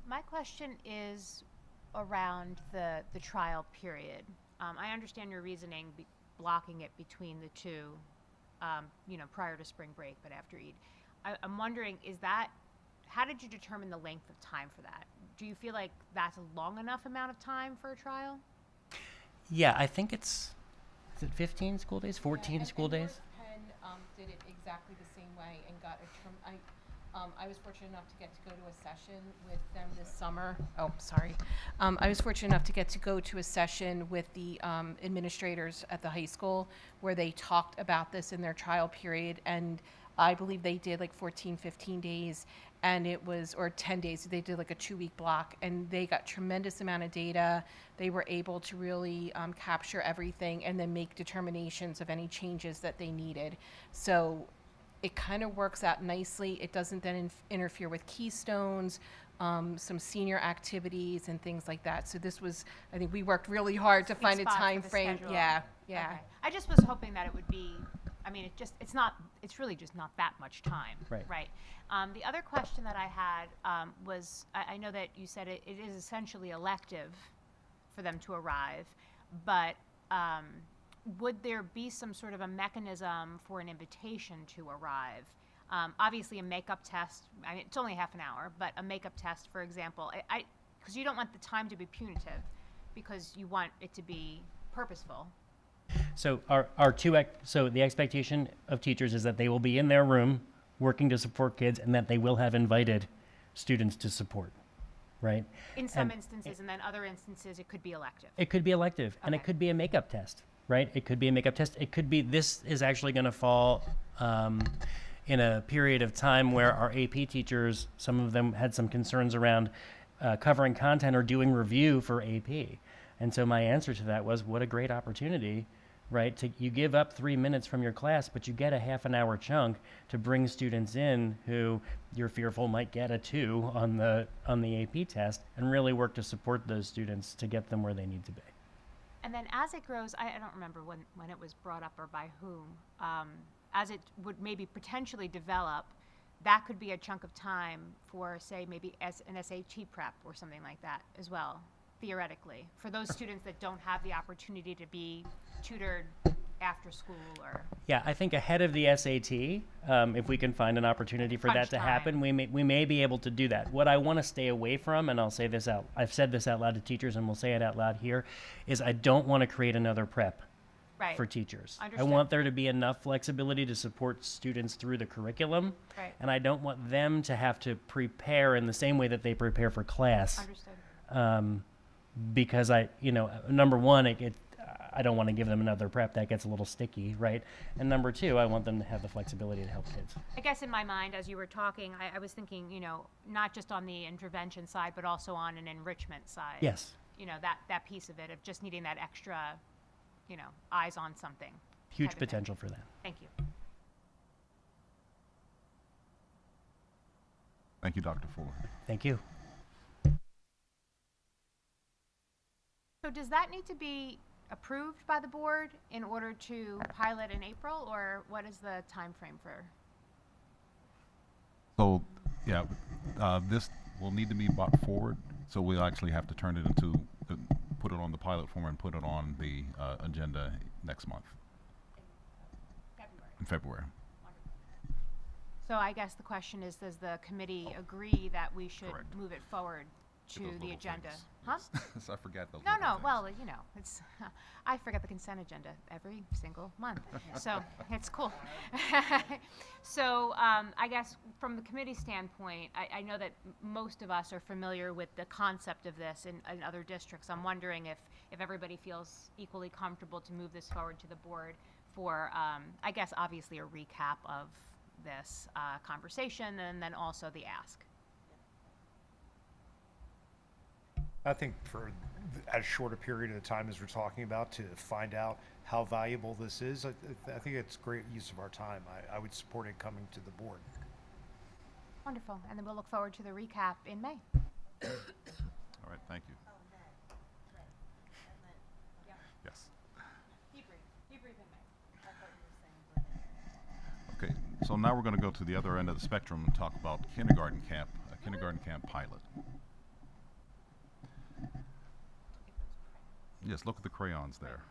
My question is around the trial period. I understand your reasoning, blocking it between the two, prior to spring break, but after Eid. I'm wondering, how did you determine the length of time for that? Do you feel like that's a long enough amount of time for a trial? Yeah, I think is it 15 school days, 14 school days? North Penn did it exactly the same way and got I was fortunate enough to get to go to a session with them this summer. Oh, sorry. I was fortunate enough to get to go to a session with the administrators at the high school where they talked about this in their trial period, and I believe they did like 14, 15 days, and or 10 days. They did like a 2-week block, and they got tremendous amount of data. They were able to really capture everything and then make determinations of any changes that they needed. So it kind of works out nicely. It doesn't then interfere with keystones, some senior activities and things like that. So I think we worked really hard to find a spot time for the frame. schedule. Yeah. Okay. I just was hoping that it would be I mean, it's really just not that much time. Right. Right. The other question that I had was, I know that you said it is essentially elective for them to arrive, but would there be some sort of a mechanism for an invitation to arrive? Obviously, a makeup test, I mean, it's only half an hour, but a makeup test, for example, because you don't want the time to be punitive, because you want it to be purposeful. So so the expectation of teachers is that they will be in their room working to support kids, and that they will have invited students to support, right? In some And instances, and then other instances, it could be elective. it could be elective, and it Okay. could be a makeup test, right? It could be a makeup test. It could be this is actually going to fall in a period of time where our AP teachers, some of them had some concerns around covering content or doing review for AP. And so my answer to that was, what a great opportunity, right? You give up 3 minutes from your class, but you get a half an hour chunk to bring students in who you're fearful might get a 2 on the AP test, and really work to support those students to get them where they need to be. And then as it grows, I don't remember when it was brought up or by whom, as it would maybe potentially develop, that could be a chunk of time for, say, maybe an SAT prep or something like that as well, theoretically, for those students that don't have the opportunity to be tutored after school or. Yeah, I think ahead of the SAT, if we can find an opportunity for Crunch that to happen, we may be able to do that. What I want to stay away from, and I'll say this out, I've said this out loud to teachers, and we'll say it out loud here, is I don't want to create another prep Right. for teachers. Understood. I want there to be enough flexibility to support students through the curriculum, Right. and I don't want them to have to prepare in the same way that they prepare for class. Understood. Because number one, I don't want to give them another prep that gets a little sticky, right? And number two, I want them to have the flexibility to help kids. I guess in my mind, as you were talking, I was thinking, not just on the intervention side, but also on an enrichment side. Yes. That piece of it, of just needing that extra, eyes on something. Huge type of thing. potential for that. Thank you. Thank you, Dr. Fuller. Thank you. So does that need to be approved by the board in order to pilot in April, or what is the time frame for? So, yeah, this will need to be brought forward, so we'll actually have to turn it into, put it on the pilot form and put it on the agenda next month, February. in February. So I guess the question is, does the committee agree that we should Correct. move it forward to Those the little agenda? things. Huh? Yes. I forgot those No, little no, things. well, it's, I forget the consent agenda every single month, so it's cool. So I guess from the committee standpoint, I know that most of us are familiar with the concept of this in other districts. I'm wondering if everybody feels equally comfortable to move this forward to the board for, I guess, obviously a recap of this conversation, and then also the ask. I think for as short a period of time as we're talking about to find out how valuable this is, I think it's great use of our time. I would support it coming to the board. Wonderful, and then we'll look forward to the recap in May. All right, thank you. Yes. Okay, so now we're going to go to the other end of the spectrum and talk about kindergarten camp, a kindergarten camp pilot. Yes, look at the crayons there.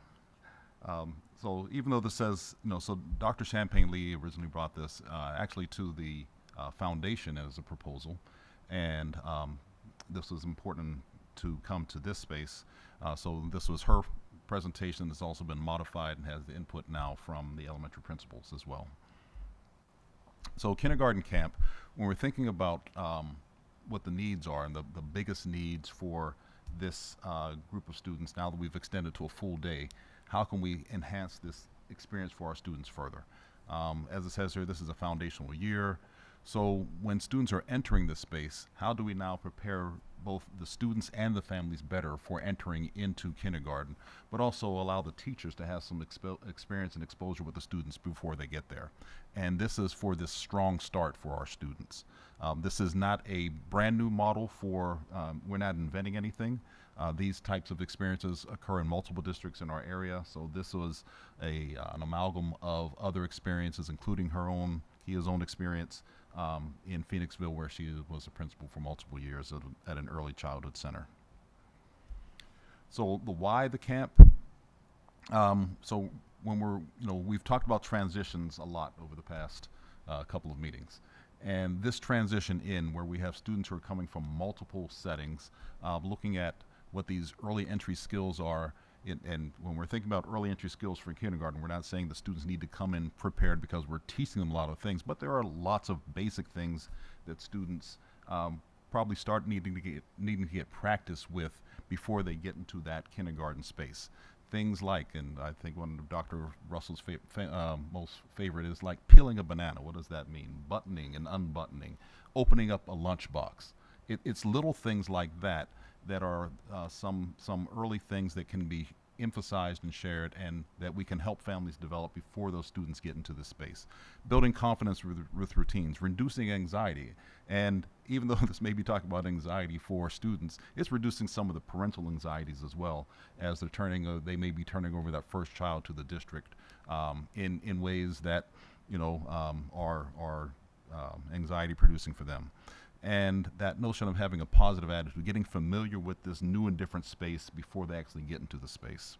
So even though this says, so Dr. Champagne Lee originally brought this actually to the foundation as a proposal, and this was important to come to this space. So this was her presentation. It's also been modified and has the input now from the elementary principals as well. So kindergarten camp, when we're thinking about what the needs are and the biggest needs for this group of students, now that we've extended to a full day, how can we enhance this experience for our students further? As it says here, this is a foundational year. So when students are entering this space, how do we now prepare both the students and the families better for entering into kindergarten, but also allow the teachers to have some experience and exposure with the students before they get there. And this is for this strong start for our students. This is not a brand new model for, we're not inventing anything. These types of experiences occur in multiple districts in our area, so this was an amalgam of other experiences, including Kia's own experience in Phoenixville, where she was a principal for multiple years at an early childhood center. So the why the camp. So when we've talked about transitions a lot over the past couple of meetings. And this transition where we have students who are coming from multiple settings, looking at what these early entry skills are. And when we're thinking about early entry skills for kindergarten, we're not saying the students need to come in prepared because we're teaching them a lot of things, but there are lots of basic things that students probably start needing to get practice with before they get into that kindergarten space. Things like, and I think one of Dr. Russell's most favorite is like peeling a banana. What does that mean? Buttoning and unbuttoning, opening up a lunchbox. It's little things like that are some early things that can be emphasized and shared, and that we can help families develop before those students get into this space. Building confidence with routines, reducing anxiety, and even though this may be talking about anxiety for students, it's reducing some of the parental anxieties as well, as they may be turning over that first child to the district in ways that are anxiety producing for them. And that notion of having a positive attitude, getting familiar with this new and different space before they actually get into the space.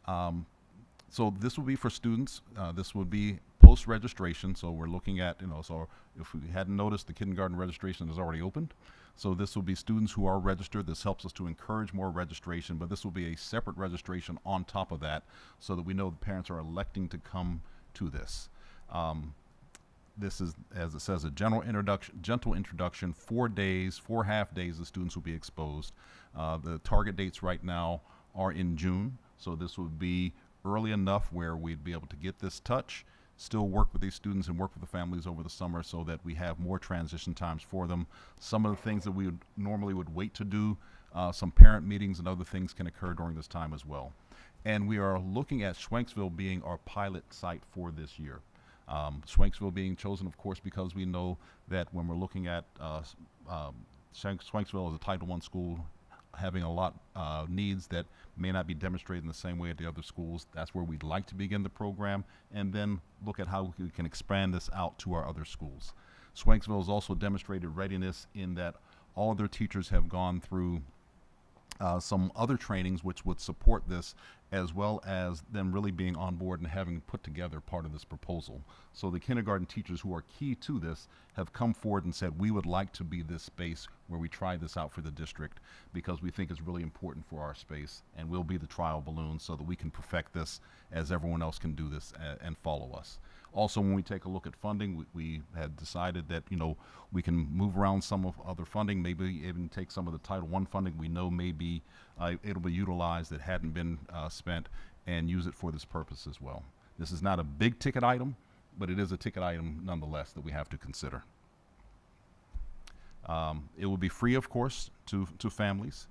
So this will be for students. This would be post-registration. So we're looking at, so if we hadn't noticed, the kindergarten registration is already opened. So this will be students who are registered. This helps us to encourage more registration, but this will be a separate registration on top of that so that we know the parents are electing to come to this. This is, as it says, a gentle introduction, 4 days, 4 half days the students will be exposed. The target dates right now are in June, so this would be early enough where we'd be able to get this touch, still work with these students and work with the families over the summer so that we have more transition times for them. Some of the things that we would normally wait to do, some parent meetings and other things can occur during this time as well. And we are looking at Schwenksville being our pilot site for this year. Schwenksville being chosen, of course, because we know that when we're looking at Schwenksville as a Title I school, having a lot needs that may not be demonstrated in the same way at the other schools, that's where we'd like to begin the program, and then look at how we can expand this out to our other schools. Schwenksville has also demonstrated readiness in that all of their teachers have gone through some other trainings which would support this, as well as them really being on board and having put together part of this proposal. So the kindergarten teachers who are key to this have come forward and said, we would like to be this space where we try this out for the district because we think it's really important for our space, and we'll be the trial balloon so that we can perfect this as everyone else can do this and follow us. Also, when we take a look at funding, we had decided that, we can move around some of other funding, maybe even take some of the Title I funding we know maybe it'll be utilized that hadn't been spent, and use it for this purpose as well. This is not a big ticket item, but it is a ticket item nonetheless that we have to consider. It will be free, of course, to families.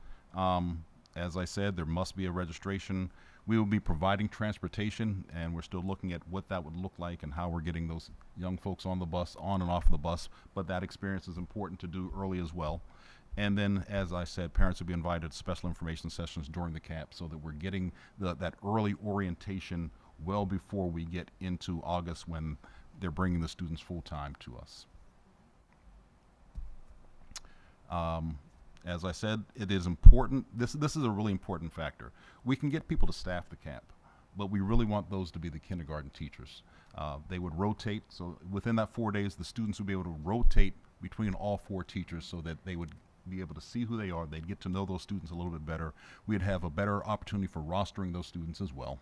As I said, there must be a registration. We will be providing transportation, and we're still looking at what that would look like and how we're getting those young folks on the bus, on and off the bus, but that experience is important to do early as well. And then, as I said, parents will be invited to special information sessions during the camp so that we're getting that early orientation well before we get into August when they're bringing the students full-time to us. As I said, it is important. This is a really important factor. We can get people to staff the camp, but we really want those to be the kindergarten teachers. They would rotate, so within that 4 days, the students would be able to rotate between all 4 teachers so that they would be able to see who they are. They'd get to know those students a little bit better. We'd have a better opportunity for rostering those students as well.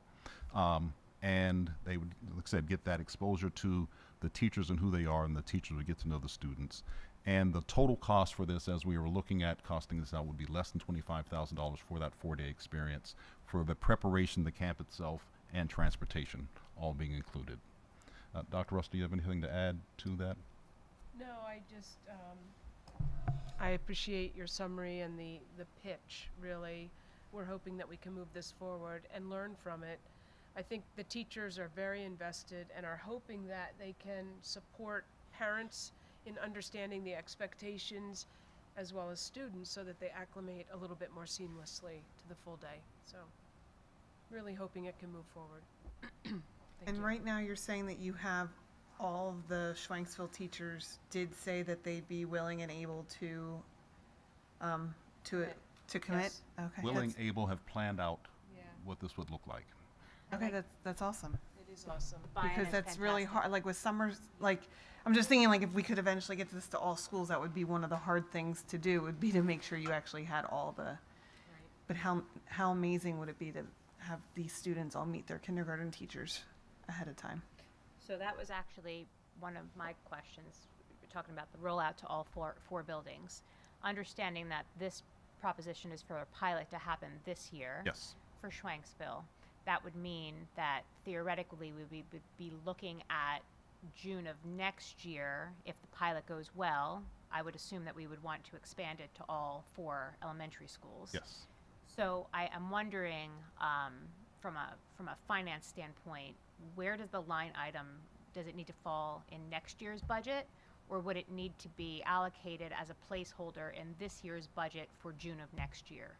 And they would, like I said, get that exposure to the teachers and who they are, and the teachers would get to know the students. And the total cost for this, as we were looking at costing this out, would be less than $25,000 for that 4-day experience, for the preparation, the camp itself, and transportation, all being included. Dr. Russ, do you have anything to add to that? No, I just, I appreciate your summary and the pitch, really. We're hoping that we can move this forward and learn from it. I think the teachers are very invested and are hoping that they can support parents in understanding the expectations as well as students so that they acclimate a little bit more seamlessly to the full day. So really hoping it can move forward. Thank And you. right now, you're saying that you have all of the Schwanksville teachers did say that they'd be willing and able to Commit. commit? Yes. Okay. Willing, that's- able, have planned out Yeah, what this would look like. Okay, that's awesome. it is awesome. Buy-in Because is that's really fantastic. hard, like with summers, like, I'm just thinking like if we could eventually get this to all schools, that would be one of the hard things to do, would be to make sure you actually had all the, Right. but how amazing would it be to have these students all meet their kindergarten teachers ahead of time? So that was actually one of my questions. We're talking about the rollout to all four buildings. Understanding that this proposition is for a pilot to happen this year. Yes. For Schwanksville, that would mean that theoretically we would be looking at June of next year. If the pilot goes well, I would assume that we would want to expand it to all 4 elementary schools. Yes. So I am wondering, from a finance standpoint, where does the line item, does it need to fall in next year's budget? Or would it need to be allocated as a placeholder in this year's budget for June of next year?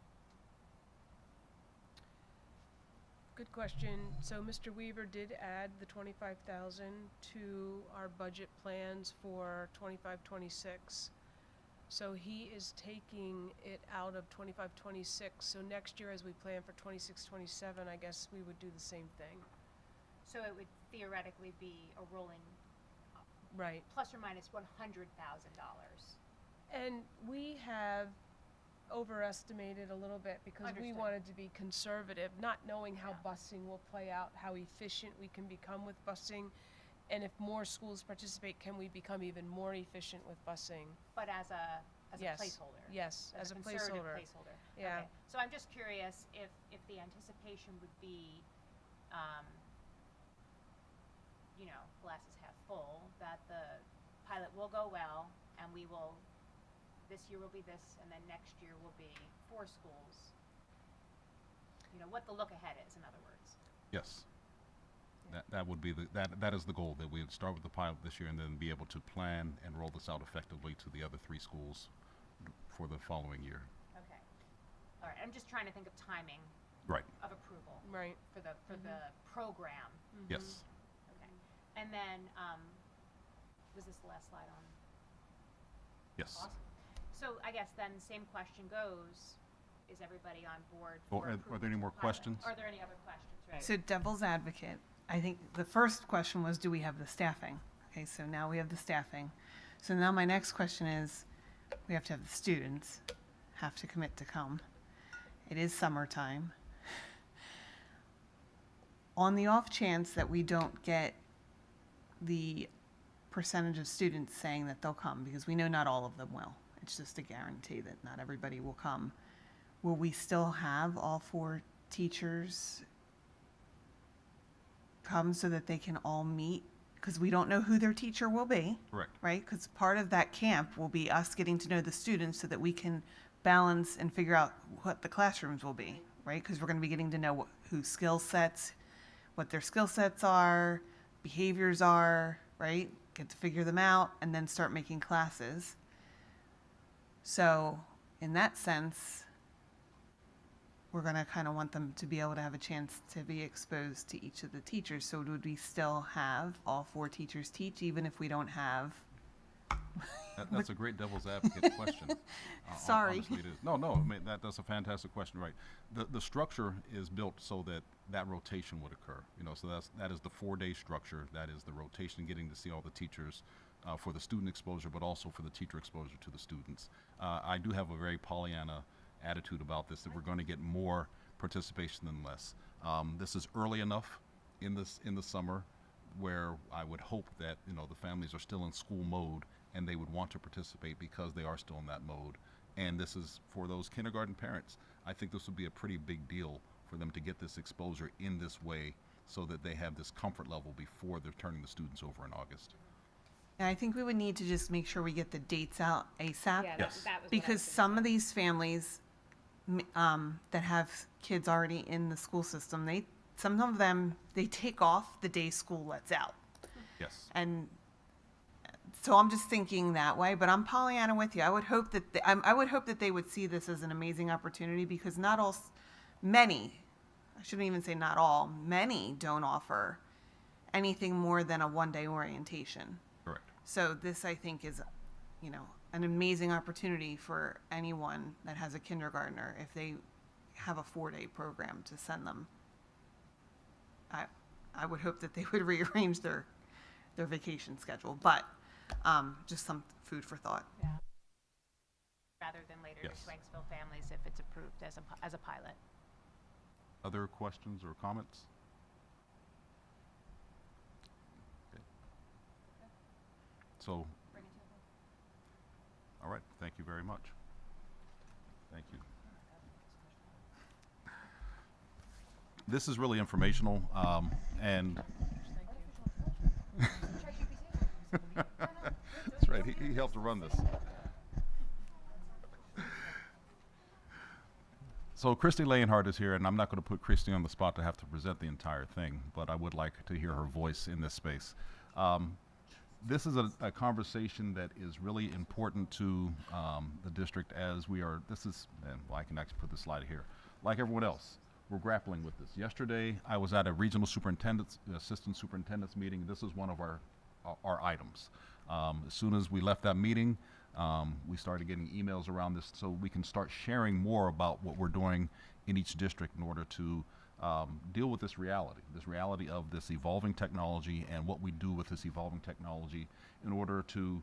Good question. So Mr. Weaver did add the 25,000 to our budget plans for 25-26. So he is taking it out of 25-26. So next year as we plan for 26-27, I guess we would do the same thing. So it would theoretically be a rolling Right. plus or minus $100,000. And we have overestimated a little bit because we Understood. wanted to be conservative, not knowing how Yeah. busing will play out, how efficient we can become with busing. And if more schools participate, can we become even more efficient with busing? But as a Yes. placeholder. Yes, as a conservative placeholder. placeholder. Yeah. Okay. So I'm just curious if the anticipation would be, glasses half full, that the pilot will go well, and we will, this year will be this, and then next year will be 4 schools. What the look ahead is, in other words. Yes. That would be that is the goal, that we would start with the pilot this year and then be able to plan and roll this out effectively to the other 3 schools for the following year. Okay. All right, I'm just trying to think of timing Right. of approval Right. for the program. Yes. Okay. And then, was this the last slide on? Yes. Awesome. So I guess then the same question goes, is everybody on board Or for are approval there any to more pilot? questions? Are there any other questions, right? So devil's advocate, I think the first question was, do we have the staffing? Okay, so now we have the staffing. So now my next question is, we have to have the students have to commit to come. It is summertime. On the off chance that we don't get the percentage of students saying that they'll come, because we know not all of them will. It's just a guarantee that not everybody will come. Will we still have all 4 teachers come so that they can all meet? Because we don't know who their teacher will be, Correct. right? Because part of that camp will be us getting to know the students so that we can balance and figure out what the classrooms will be, right? Because we're going to be getting to know whose skill sets, what their skill sets are, behaviors are, right? Get to figure them out and then start making classes. So in that sense, we're going to kind of want them to be able to have a chance to be exposed to each of the teachers. So would we still have all 4 teachers teach, even if we don't have? That's a great devil's advocate question. Sorry. Honestly, it is. No, I mean, that's a fantastic question, right? The structure is built so that rotation would occur. So that is the 4-day structure. That is the rotation, getting to see all the teachers for the student exposure, but also for the teacher exposure to the students. I do have a very Pollyanna attitude about this, that we're going to get more participation than less. This is early enough in the summer where I would hope that the families are still in school mode and they would want to participate because they are still in that mode. And this is for those kindergarten parents. I think this would be a pretty big deal for them to get this exposure in this way, so that they have this comfort level before they're turning the students over in August. And I think we would need to just make sure we get the dates out ASAP. Yeah, Yes. that was what I Because was some gonna of these families that have kids already in the school system, some of them, they take off the day school lets out. Yes. And so I'm just thinking that way, but I'm Pollyanna with you. I would hope that I would hope that they would see this as an amazing opportunity, because not all, many, I shouldn't even say not all, many don't offer anything more than a one-day orientation. Correct. So this, I think, is, an amazing opportunity for anyone that has a kindergartner if they have a 4-day program to send them. I would hope that they would rearrange their vacation schedule, but just some food for thought. rather than later Yes. to Swanksville families if it's approved as a pilot. Other questions or comments? Okay. So, all right, thank you very much. Thank you. This is really informational, and that's right, he helped to run this. So Christy Leonhardt is here, and I'm not going to put Christy on the spot to have to present the entire thing, but I would like to hear her voice in this space. This is a conversation that is really important to the district as we are, well, I can actually put this slide here. Like everyone else, we're grappling with this. Yesterday, I was at a regional superintendent's, assistant superintendent's meeting. This is one of our items. As soon as we left that meeting, we started getting emails around this so we can start sharing more about what we're doing in each district in order to deal with this reality of this evolving technology and what we do with this evolving technology in order to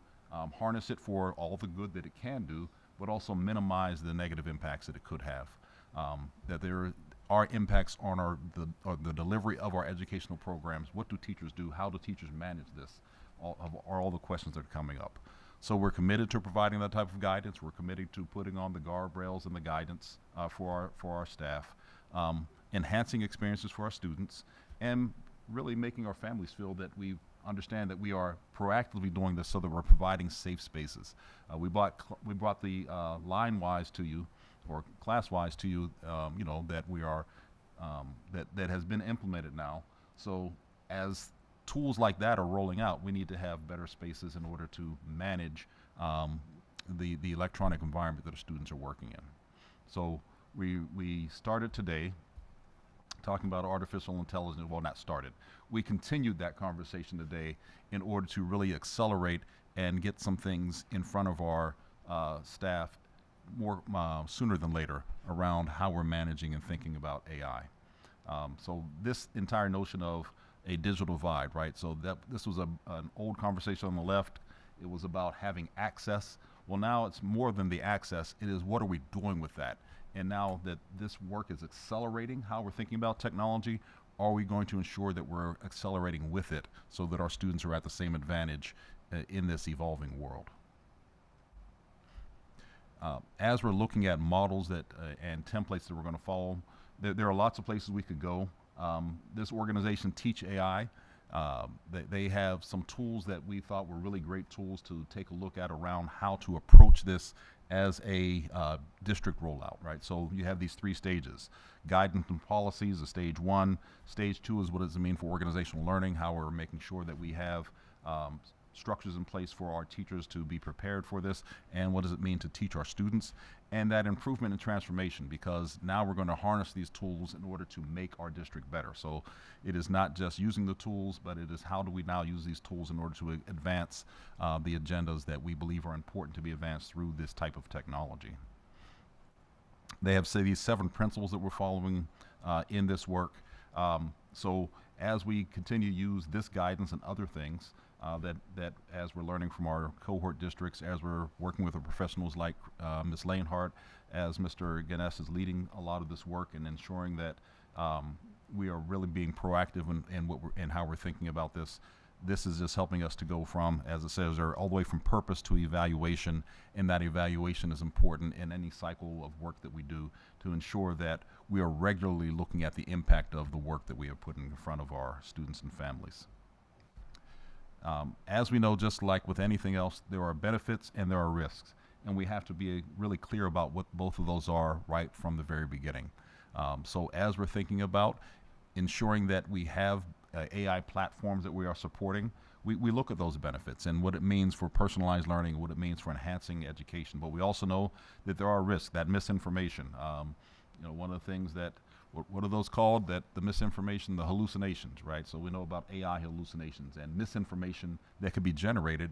harness it for all the good that it can do, but also minimize the negative impacts that it could have. That there are impacts on the delivery of our educational programs. What do teachers do? How do teachers manage this? Are all the questions that are coming up. So we're committed to providing that type of guidance. We're committed to putting on the guardrails and the guidance for our staff, enhancing experiences for our students, and really making our families feel that we understand that we are proactively doing this so that we're providing safe spaces. We brought the line-wise to you, or class-wise to you, that we are that has been implemented now. So as tools like that are rolling out, we need to have better spaces in order to manage the electronic environment that our students are working in. So we started today talking about artificial intelligence. Well, not started. We continued that conversation today in order to really accelerate and get some things in front of our staff more sooner than later around how we're managing and thinking about AI. So this entire notion of a digital divide, right? So this was an old conversation on the left. It was about having access. Well, now it's more than the access. It is what are we doing with that? And now that this work is accelerating how we're thinking about technology, are we going to ensure that we're accelerating with it so that our students are at the same advantage in this evolving world? As we're looking at models and templates that we're going to follow, there are lots of places we could go. This organization, Teach AI, they have some tools that we thought were really great tools to take a look at around how to approach this as a district rollout, right? So you have these 3 stages. Guidance and policies is stage 1. Stage 2 is what does it mean for organizational learning, how we're making sure that we have structures in place for our teachers to be prepared for this, and what does it mean to teach our students, and that improvement and transformation, because now we're going to harness these tools in order to make our district better. So it is not just using the tools, but it is how do we now use these tools in order to advance the agendas that we believe are important to be advanced through this type of technology. They have, say, these 7 principles that we're following in this work. So as we continue to use this guidance and other things, that as we're learning from our cohort districts, as we're working with the professionals like Ms. Leonhardt, as Mr. Ganesh is leading a lot of this work and ensuring that we are really being proactive in how we're thinking about this. This is just helping us to go from, as it says, all the way from purpose to evaluation, and that evaluation is important in any cycle of work that we do to ensure that we are regularly looking at the impact of the work that we have put in front of our students and families. As we know, just like with anything else, there are benefits and there are risks, and we have to be really clear about what both of those are right from the very beginning. So as we're thinking about ensuring that we have AI platforms that we are supporting, we look at those benefits and what it means for personalized learning, what it means for enhancing education. But we also know that there are risks, that misinformation. One of the things that, what are those called? That the misinformation, the hallucinations, right? So we know about AI hallucinations and misinformation that could be generated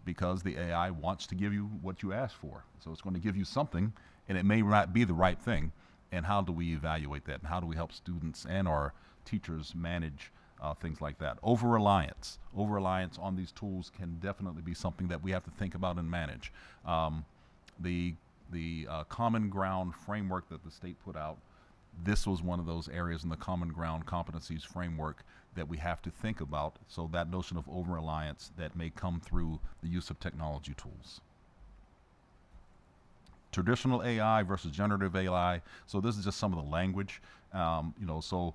because the AI wants to give you what you asked for. So it's going to give you something, and it may not be the right thing. And how do we evaluate that? And how do we help students and our teachers manage things like that? Over-reliance on these tools can definitely be something that we have to think about and manage. The Common Ground framework that the state put out, this was one of those areas in the Common Ground competencies framework that we have to think about, so that notion of over-reliance that may come through the use of technology tools. Traditional AI versus generative AI. So this is just some of the language. So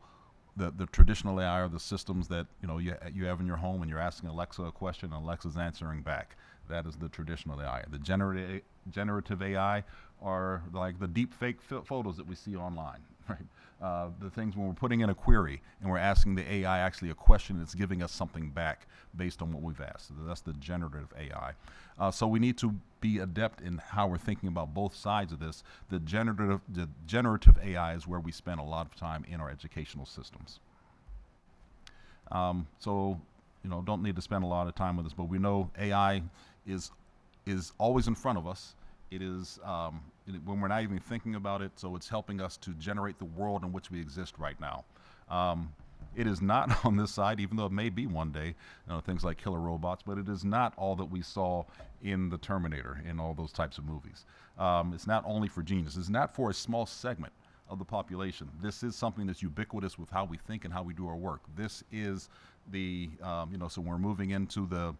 the traditional AI are the systems that you have in your home, and you're asking Alexa a question, and Alexa's answering back. That is the traditional AI. The generative AI are like the deep fake photos that we see online, right? The things when we're putting in a query and we're asking the AI actually a question, it's giving us something back based on what we've asked. So that's the generative AI. So we need to be adept in how we're thinking about both sides of this. The generative AI is where we spend a lot of time in our educational systems. Don't need to spend a lot of time with this, but we know AI is always in front of us. It is when we're not even thinking about it, so it's helping us to generate the world in which we exist right now. It is not on this side, even though it may be one day, things like killer robots, but it is not all that we saw in the Terminator, in all those types of movies. It's not only for genius. It's not for a small segment of the population. This is something that's ubiquitous with how we think and how we do our work. This is so we're moving into the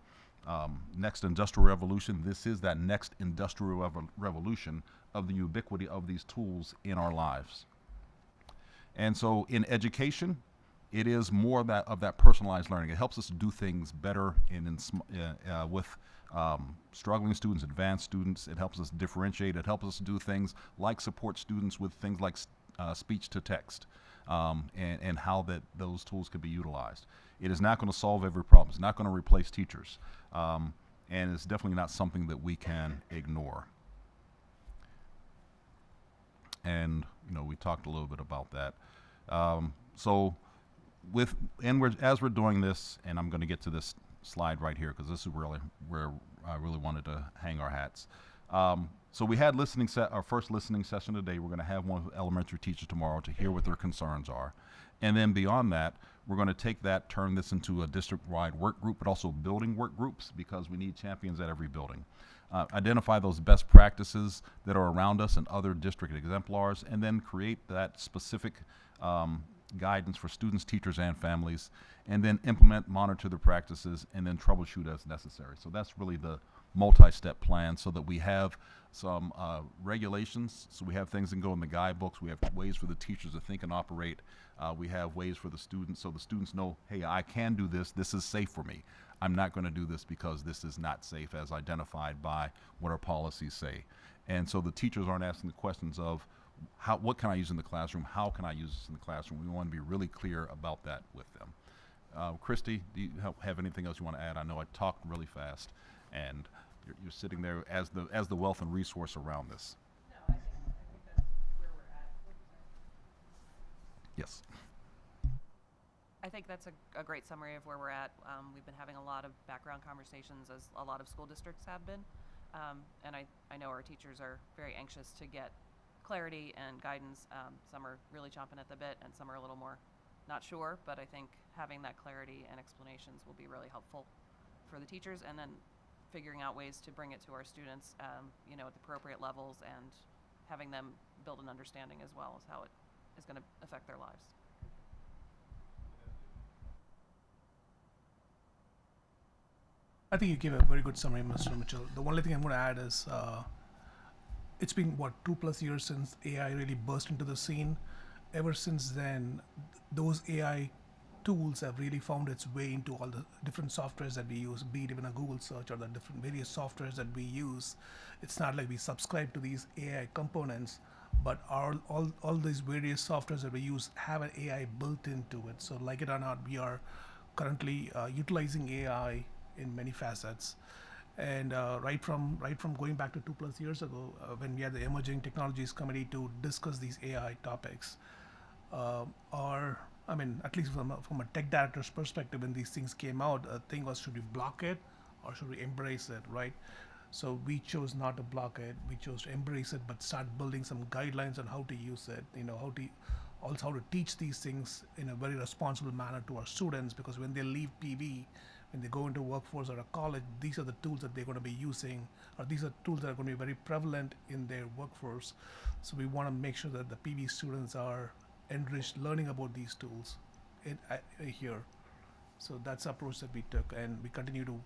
next industrial revolution. This is that next industrial revolution of the ubiquity of these tools in our lives. And so in education, it is more of that personalized learning. It helps us to do things better with struggling students, advanced students. It helps us differentiate. It helps us to do things like support students with things like speech to text and how those tools can be utilized. It is not going to solve every problem. It's not going to replace teachers. And it's definitely not something that we can ignore. And, we talked a little bit about that. As we're doing this, and I'm going to get to this slide right here because this is really where I really wanted to hang our hats. So we had our first listening session today. We're going to have one with elementary teachers tomorrow to hear what their concerns are. And then beyond that, we're going to turn this into a district-wide work group, but also building work groups, because we need champions at every building. Identify those best practices that are around us and other district exemplars, and then create that specific guidance for students, teachers, and families, and then implement, monitor the practices, and then troubleshoot as necessary. So that's really the multi-step plan, so that we have some regulations, so we have things that can go in the guidebooks, we have ways for the teachers to think and operate, we have ways for the students, so the students know, hey, I can do this, this is safe for me. I'm not going to do this because this is not safe as identified by what our policies say. And so the teachers aren't asking the questions of, what can I use in the classroom? How can I use this in the classroom? We want to be really clear about that with them. Christy, do you have anything else you want to add? I know I talked really fast, and you're sitting there as the wealth and resource around this. No, I think that's where we're at. Yes. I think that's a great summary of where we're at. We've been having a lot of background conversations, as a lot of school districts have been. And I know our teachers are very anxious to get clarity and guidance. Some are really chomping at the bit, and some are a little more not sure, but I think having that clarity and explanations will be really helpful for the teachers, and then figuring out ways to bring it to our students, at the appropriate levels, and having them build an understanding as well as how it is going to affect their lives. I think you gave a very good summary, Mr. Mitchell. The only thing I'm going to add is it's been, 2+ years since AI really burst into the scene. Ever since then, those AI tools have really found its way into all the different softwares that we use, be it even a Google search or the different various softwares that we use. It's not like we subscribe to these AI components, but all these various softwares that we use have an AI built into it. So like it or not, we are currently utilizing AI in many facets. And right from going back to 2+ years ago, when we had the Emerging Technologies Committee to discuss these AI topics, or I mean, at least from a tech director's perspective, when these things came out, a thing was, should we block it or should we embrace it, right? So we chose not to block it. We chose to embrace it, but start building some guidelines on how to use it. How to teach these things in a very responsible manner to our students, because when they leave PV, when they go into workforce or a college, these are the tools that they're going to be using, or these are tools that are going to be very prevalent in their workforce. So we want to make sure that the PV students are enriched learning about these tools here. So that's the approach that we took, and we continue to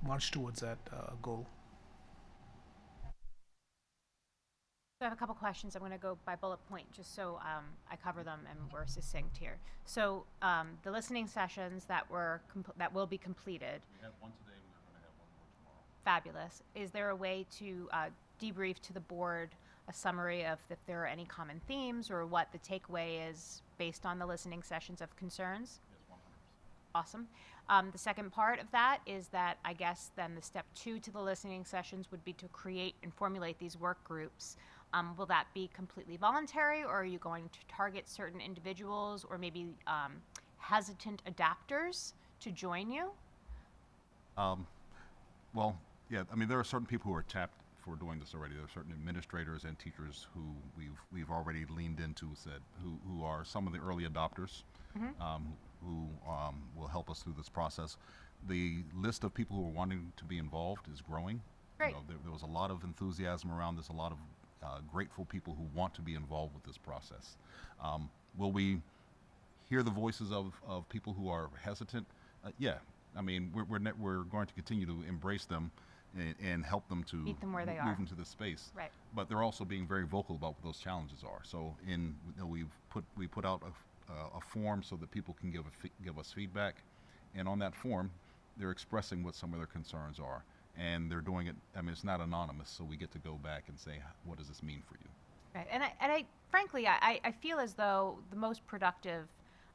march towards that goal. So I have a couple questions. I'm going to go by bullet point just so I cover them and we're succinct here. So the listening sessions that will be completed. We had one today, we're going to have one more tomorrow. Fabulous. Is there a way to debrief to the board a summary of if there are any common themes or what the takeaway is based on the listening sessions of concerns? Yes, 100%. Awesome. The second part of that is that I guess then the step 2 to the listening sessions would be to create and formulate these work groups. Will that be completely voluntary, or are you going to target certain individuals or maybe hesitant adapters to join you? Well, yeah, I mean, there are certain people who are tapped for doing this already. There are certain administrators and teachers who we've already leaned into, who are some of the early adopters, who will help us through this process. The list of people who are wanting to be involved is growing. Great. There was a lot of enthusiasm around this, a lot of grateful people who want to be involved with this process. Will we hear the voices of people who are hesitant? Yeah. I mean, we're going to continue to embrace them and help them to meet them where they are. Move into this space. Right. But they're also being very vocal about what those challenges are. So we put out a form so that people can give us feedback, and on that form, they're expressing what some of their concerns are, and they're doing it. I mean, it's not anonymous, so we get to go back and say, what does this mean for you? Right. And I frankly, I feel as though the most productive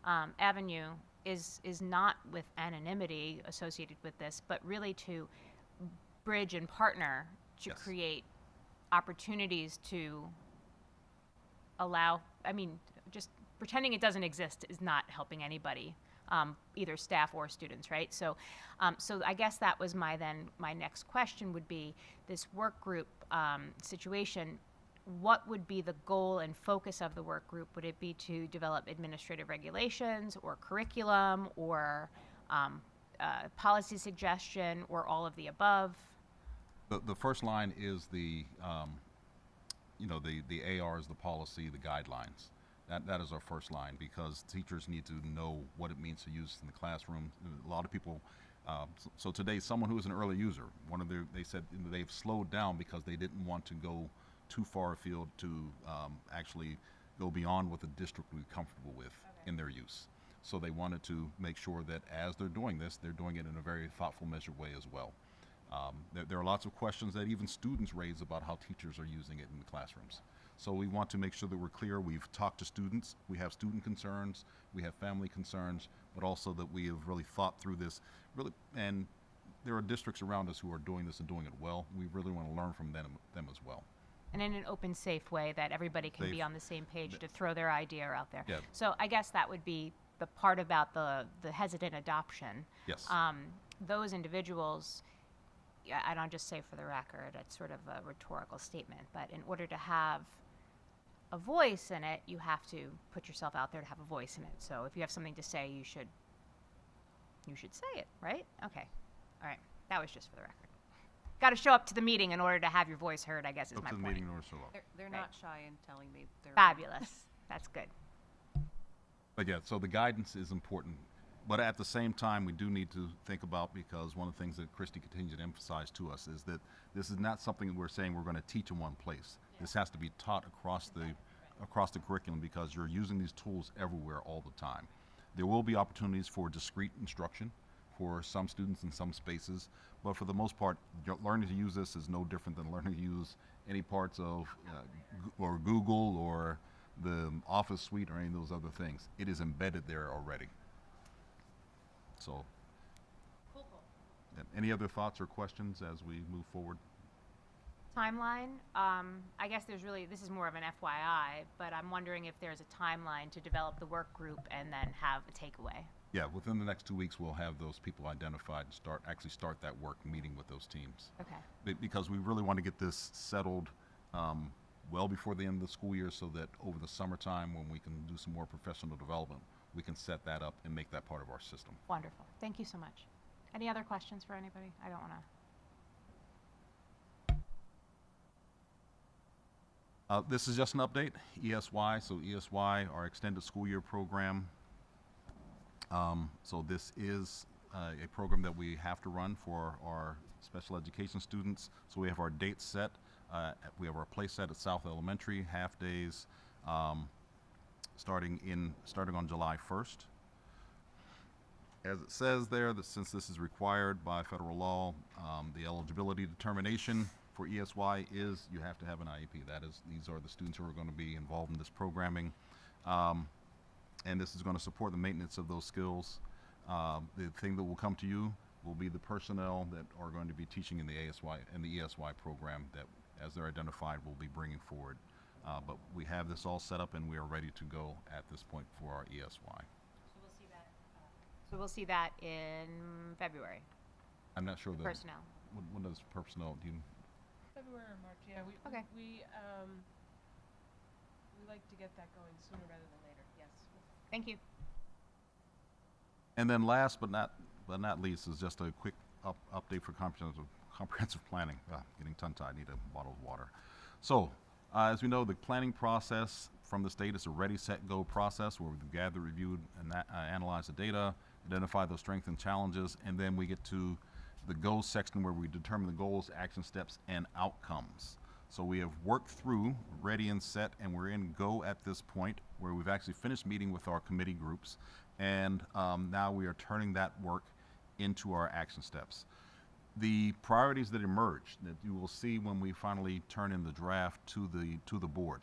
avenue is not with anonymity associated with this, but really to bridge and partner to Yes. create opportunities to allow, I mean, just pretending it doesn't exist is not helping anybody, either staff or students, right? So I guess that was my next question would be this work group situation. What would be the goal and focus of the work group? Would it be to develop administrative regulations or curriculum or policy suggestion or all of the above? The first line is the ARs, the policy, the guidelines. That is our first line, because teachers need to know what it means to use in the classroom. A lot of people, so today, someone who is an early user, they said they've slowed down because they didn't want to go too far afield to actually go beyond what the district would be comfortable with in their use. So they wanted to make sure that as they're doing this, they're doing it in a very thoughtful, measured way as well. There are lots of questions that even students raise about how teachers are using it in the classrooms. So we want to make sure that we're clear. We've talked to students. We have student concerns. We have family concerns, but also that we have really thought through this. And there are districts around us who are doing this and doing it well. We really want to learn from them as well. And in an open, safe way that everybody can be Safe. on the same page to throw their idea out there. Yeah. So I guess that would be the part about the hesitant adoption. Yes. Those individuals, I don't just say for the record, it's sort of a rhetorical statement, but in order to have a voice in it, you have to put yourself out there to have a voice in it. So if you have something to say, you should say it, right? Okay. All right. That was just for the record. Got to show up to the meeting in order to have your voice heard, I guess is Up my to the point. meeting or so up. They're Right. not shy in telling me they're Fabulous. That's good. But yeah, so the guidance is important. But at the same time, we do need to think about, because one of the things that Christy continues to emphasize to us is that this is not something that we're saying we're going to teach in one place. This has to be taught across the across the curriculum because you're using these tools everywhere all the time. There will be opportunities for discrete instruction for some students in some spaces, but for the most part, learning to use this is no different than learning to use any parts of or Google or the Office suite or any of those other things. It is embedded there already. So, any other thoughts or questions as we move forward? Timeline, I guess this is more of an FYI, but I'm wondering if there's a timeline to develop the work group and then have a takeaway. Yeah, within the next 2 weeks, we'll have those people identified and start that work meeting with those teams. Okay. Because we really want to get this settled well before the end of the school year so that over the summertime when we can do some more professional development, we can set that up and make that part of our system. Wonderful. Thank you so much. Any other questions for anybody? I don't want to. This is just an update, ESY. So ESY, our extended school year program. So this is a program that we have to run for our special education students. So we have our dates set. We have our place set at South Elementary, half days, starting on July 1st. As it says there, that since this is required by federal law, the eligibility determination for ESY is you have to have an IEP. These are the students who are going to be involved in this programming. And this is going to support the maintenance of those skills. The thing that will come to you will be the personnel that are going to be teaching in the ESY program that, as they're identified, we'll be bringing forward. But we have this all set up and we are ready to go at this point for our ESY. So we'll see that in February. I'm not sure Personnel. When does personnel, do you? February or March, yeah. Okay. We like to get that going sooner rather than later, yes. Thank you. And then last but not least is just a quick update for comprehensive planning. Getting tongue-tied, need a bottle of water. So, as we know, the planning process from the state is a ready, set, go process where we've gathered, reviewed, and analyzed the data, identify those strengths and challenges, and then we get to the goals section where we determine the goals, action steps, and outcomes. So we have worked through ready and set, and we're in go at this point where we've actually finished meeting with our committee groups, and now we are turning that work into our action steps. The priorities that emerge that you will see when we finally turn in the draft to the board.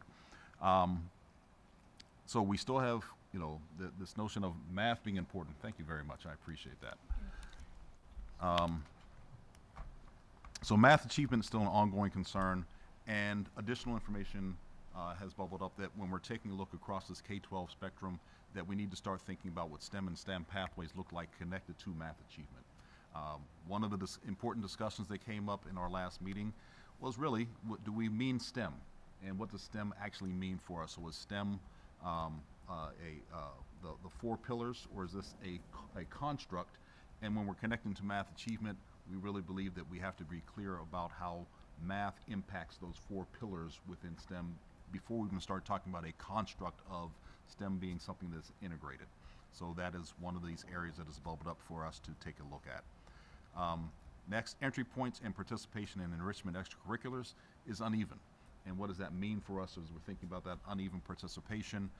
So we still have, this notion of math being important. Thank you very much. I appreciate that. So math achievement is still an ongoing concern, and additional information has bubbled up that when we're taking a look across this K-12 spectrum, that we need to start thinking about what STEM and STEM pathways look like connected to math achievement. One of the important discussions that came up in our last meeting was really, what do we mean STEM? And what does STEM actually mean for us? So is STEM the 4 pillars, or is this a construct? And when we're connecting to math achievement, we really believe that we have to be clear about how math impacts those 4 pillars within STEM before we even start talking about a construct of STEM being something that's integrated. So that is one of these areas that has bubbled up for us to take a look at. Next, entry points and participation in enrichment extracurriculars is uneven. And what does that mean for us as we're thinking about that uneven participation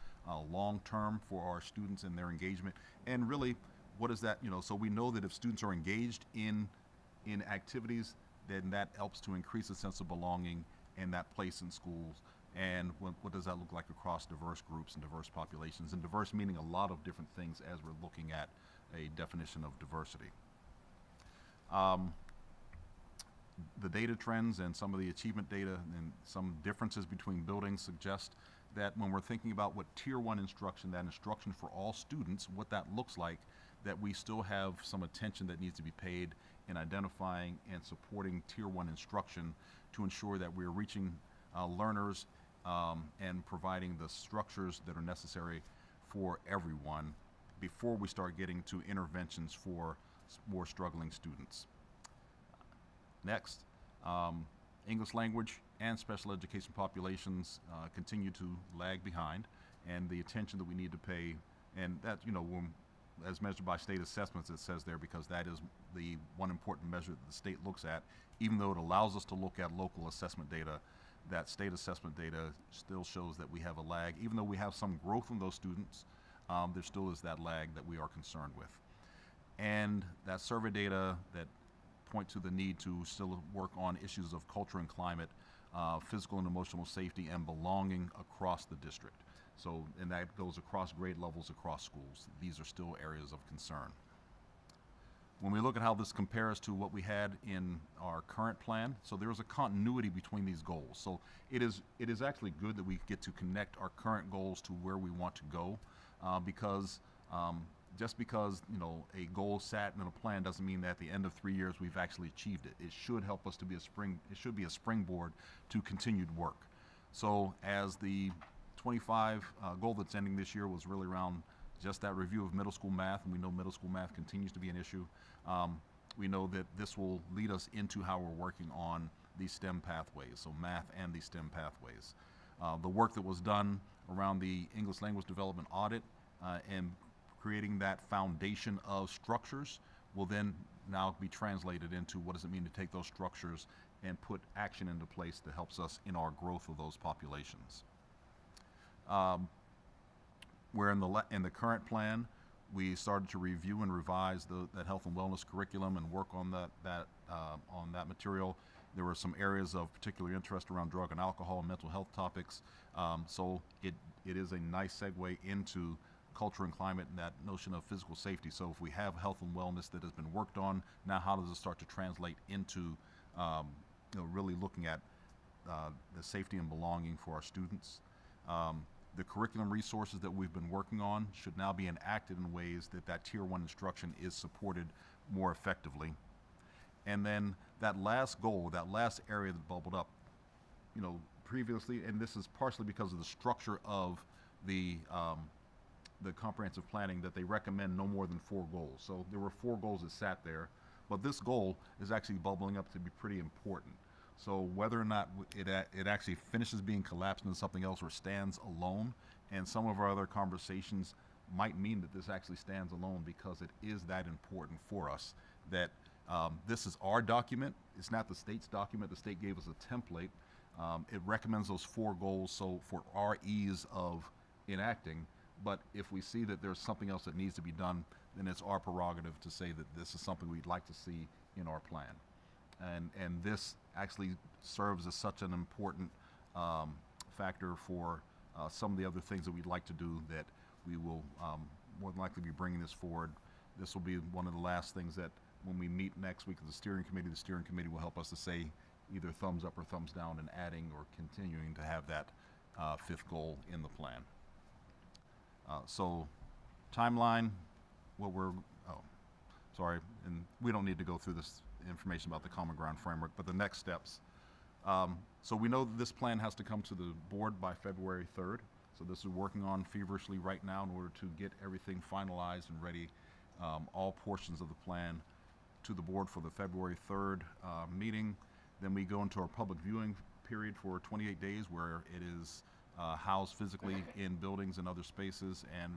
long-term for our students and their engagement? And really, what is that, so we know that if students are engaged in activities, then that helps to increase a sense of belonging and that place in schools. And what does that look like across diverse groups and diverse populations? And diverse meaning a lot of different things as we're looking at a definition of diversity. The data trends and some of the achievement data and some differences between buildings suggest that when we're thinking about what Tier 1 instruction, that instruction for all students, what that looks like, that we still have some attention that needs to be paid in identifying and supporting Tier 1 instruction to ensure that we're reaching learners and providing the structures that are necessary for everyone before we start getting to interventions for more struggling students. Next, English language and special education populations continue to lag behind, and the attention that we need to pay, and that, as measured by state assessments, it says there, because that is the one important measure that the state looks at, even though it allows us to look at local assessment data, that state assessment data still shows that we have a lag. Even though we have some growth in those students, there still is that lag that we are concerned with. And that survey data that point to the need to still work on issues of culture and climate, physical and emotional safety, and belonging across the district. So, and that goes across grade levels, across schools. These are still areas of concern. When we look at how this compares to what we had in our current plan, so there is a continuity between these goals. So it is actually good that we get to connect our current goals to where we want to go, because just because a goal sat in a plan doesn't mean that at the end of 3 years we've actually achieved it. It should help us to be it should be a springboard to continued work. So as the 25 goal that's ending this year was really around just that review of middle school math, and we know middle school math continues to be an issue. We know that this will lead us into how we're working on these STEM pathways, so math and these STEM pathways. The work that was done around the English language development audit and creating that foundation of structures will then now be translated into what does it mean to take those structures and put action into place that helps us in our growth of those populations. Where in the current plan, we started to review and revise that health and wellness curriculum and work on that material. There were some areas of particular interest around drug and alcohol and mental health topics. So it is a nice segue into culture and climate and that notion of physical safety. So if we have health and wellness that has been worked on, now how does it start to translate into really looking at the safety and belonging for our students? The curriculum resources that we've been working on should now be enacted in ways that Tier 1 instruction is supported more effectively. And then that last goal, that last area that bubbled up, previously, and this is partially because of the structure of the comprehensive planning, that they recommend no more than 4 goals. So there were 4 goals that sat there, but this goal is actually bubbling up to be pretty important. So whether or not it actually finishes being collapsed into something else or stands alone, and some of our other conversations might mean that this actually stands alone because it is that important for us that this is our document. It's not the state's document. The state gave us a template. It recommends those 4 goals so for our ease of enacting. But if we see that there's something else that needs to be done, then it's our prerogative to say that this is something we'd like to see in our plan. And this actually serves as such an important factor for some of the other things that we'd like to do that we will more than likely be bringing this forward. This will be one of the last things that when we meet next week with the steering committee will help us to say either thumbs up or thumbs down in adding or continuing to have that 5th goal in the plan. So timeline, and we don't need to go through this information about the Common Ground Framework, but the next steps. So we know that this plan has to come to the board by February 3rd. So this is working on feverishly right now in order to get everything finalized and ready, all portions of the plan to the board for the February 3rd meeting. Then we go into our public viewing period for 28 days where it is housed physically in buildings and other spaces and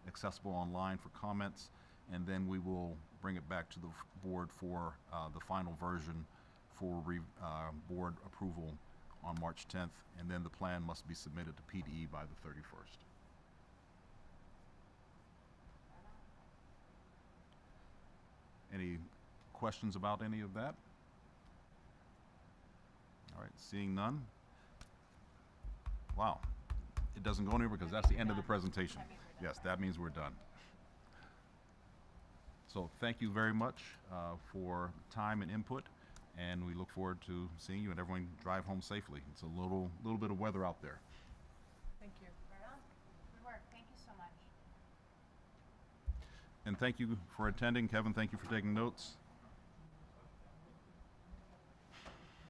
accessible online for comments. And then we will bring it back to the board for the final version for board approval on March 10th. And then the plan must be submitted to PDE by the 31st. Any questions about any of that? All right, seeing none. Wow, it doesn't go anywhere because that's the end of the presentation. Yes, that means we're done. So thank you very much for time and input, and we look forward to seeing you and everyone drive home safely. It's a little bit of weather out there. Thank you. Right on. Good work. Thank you so much. And thank you for attending. Kevin, thank you for taking notes.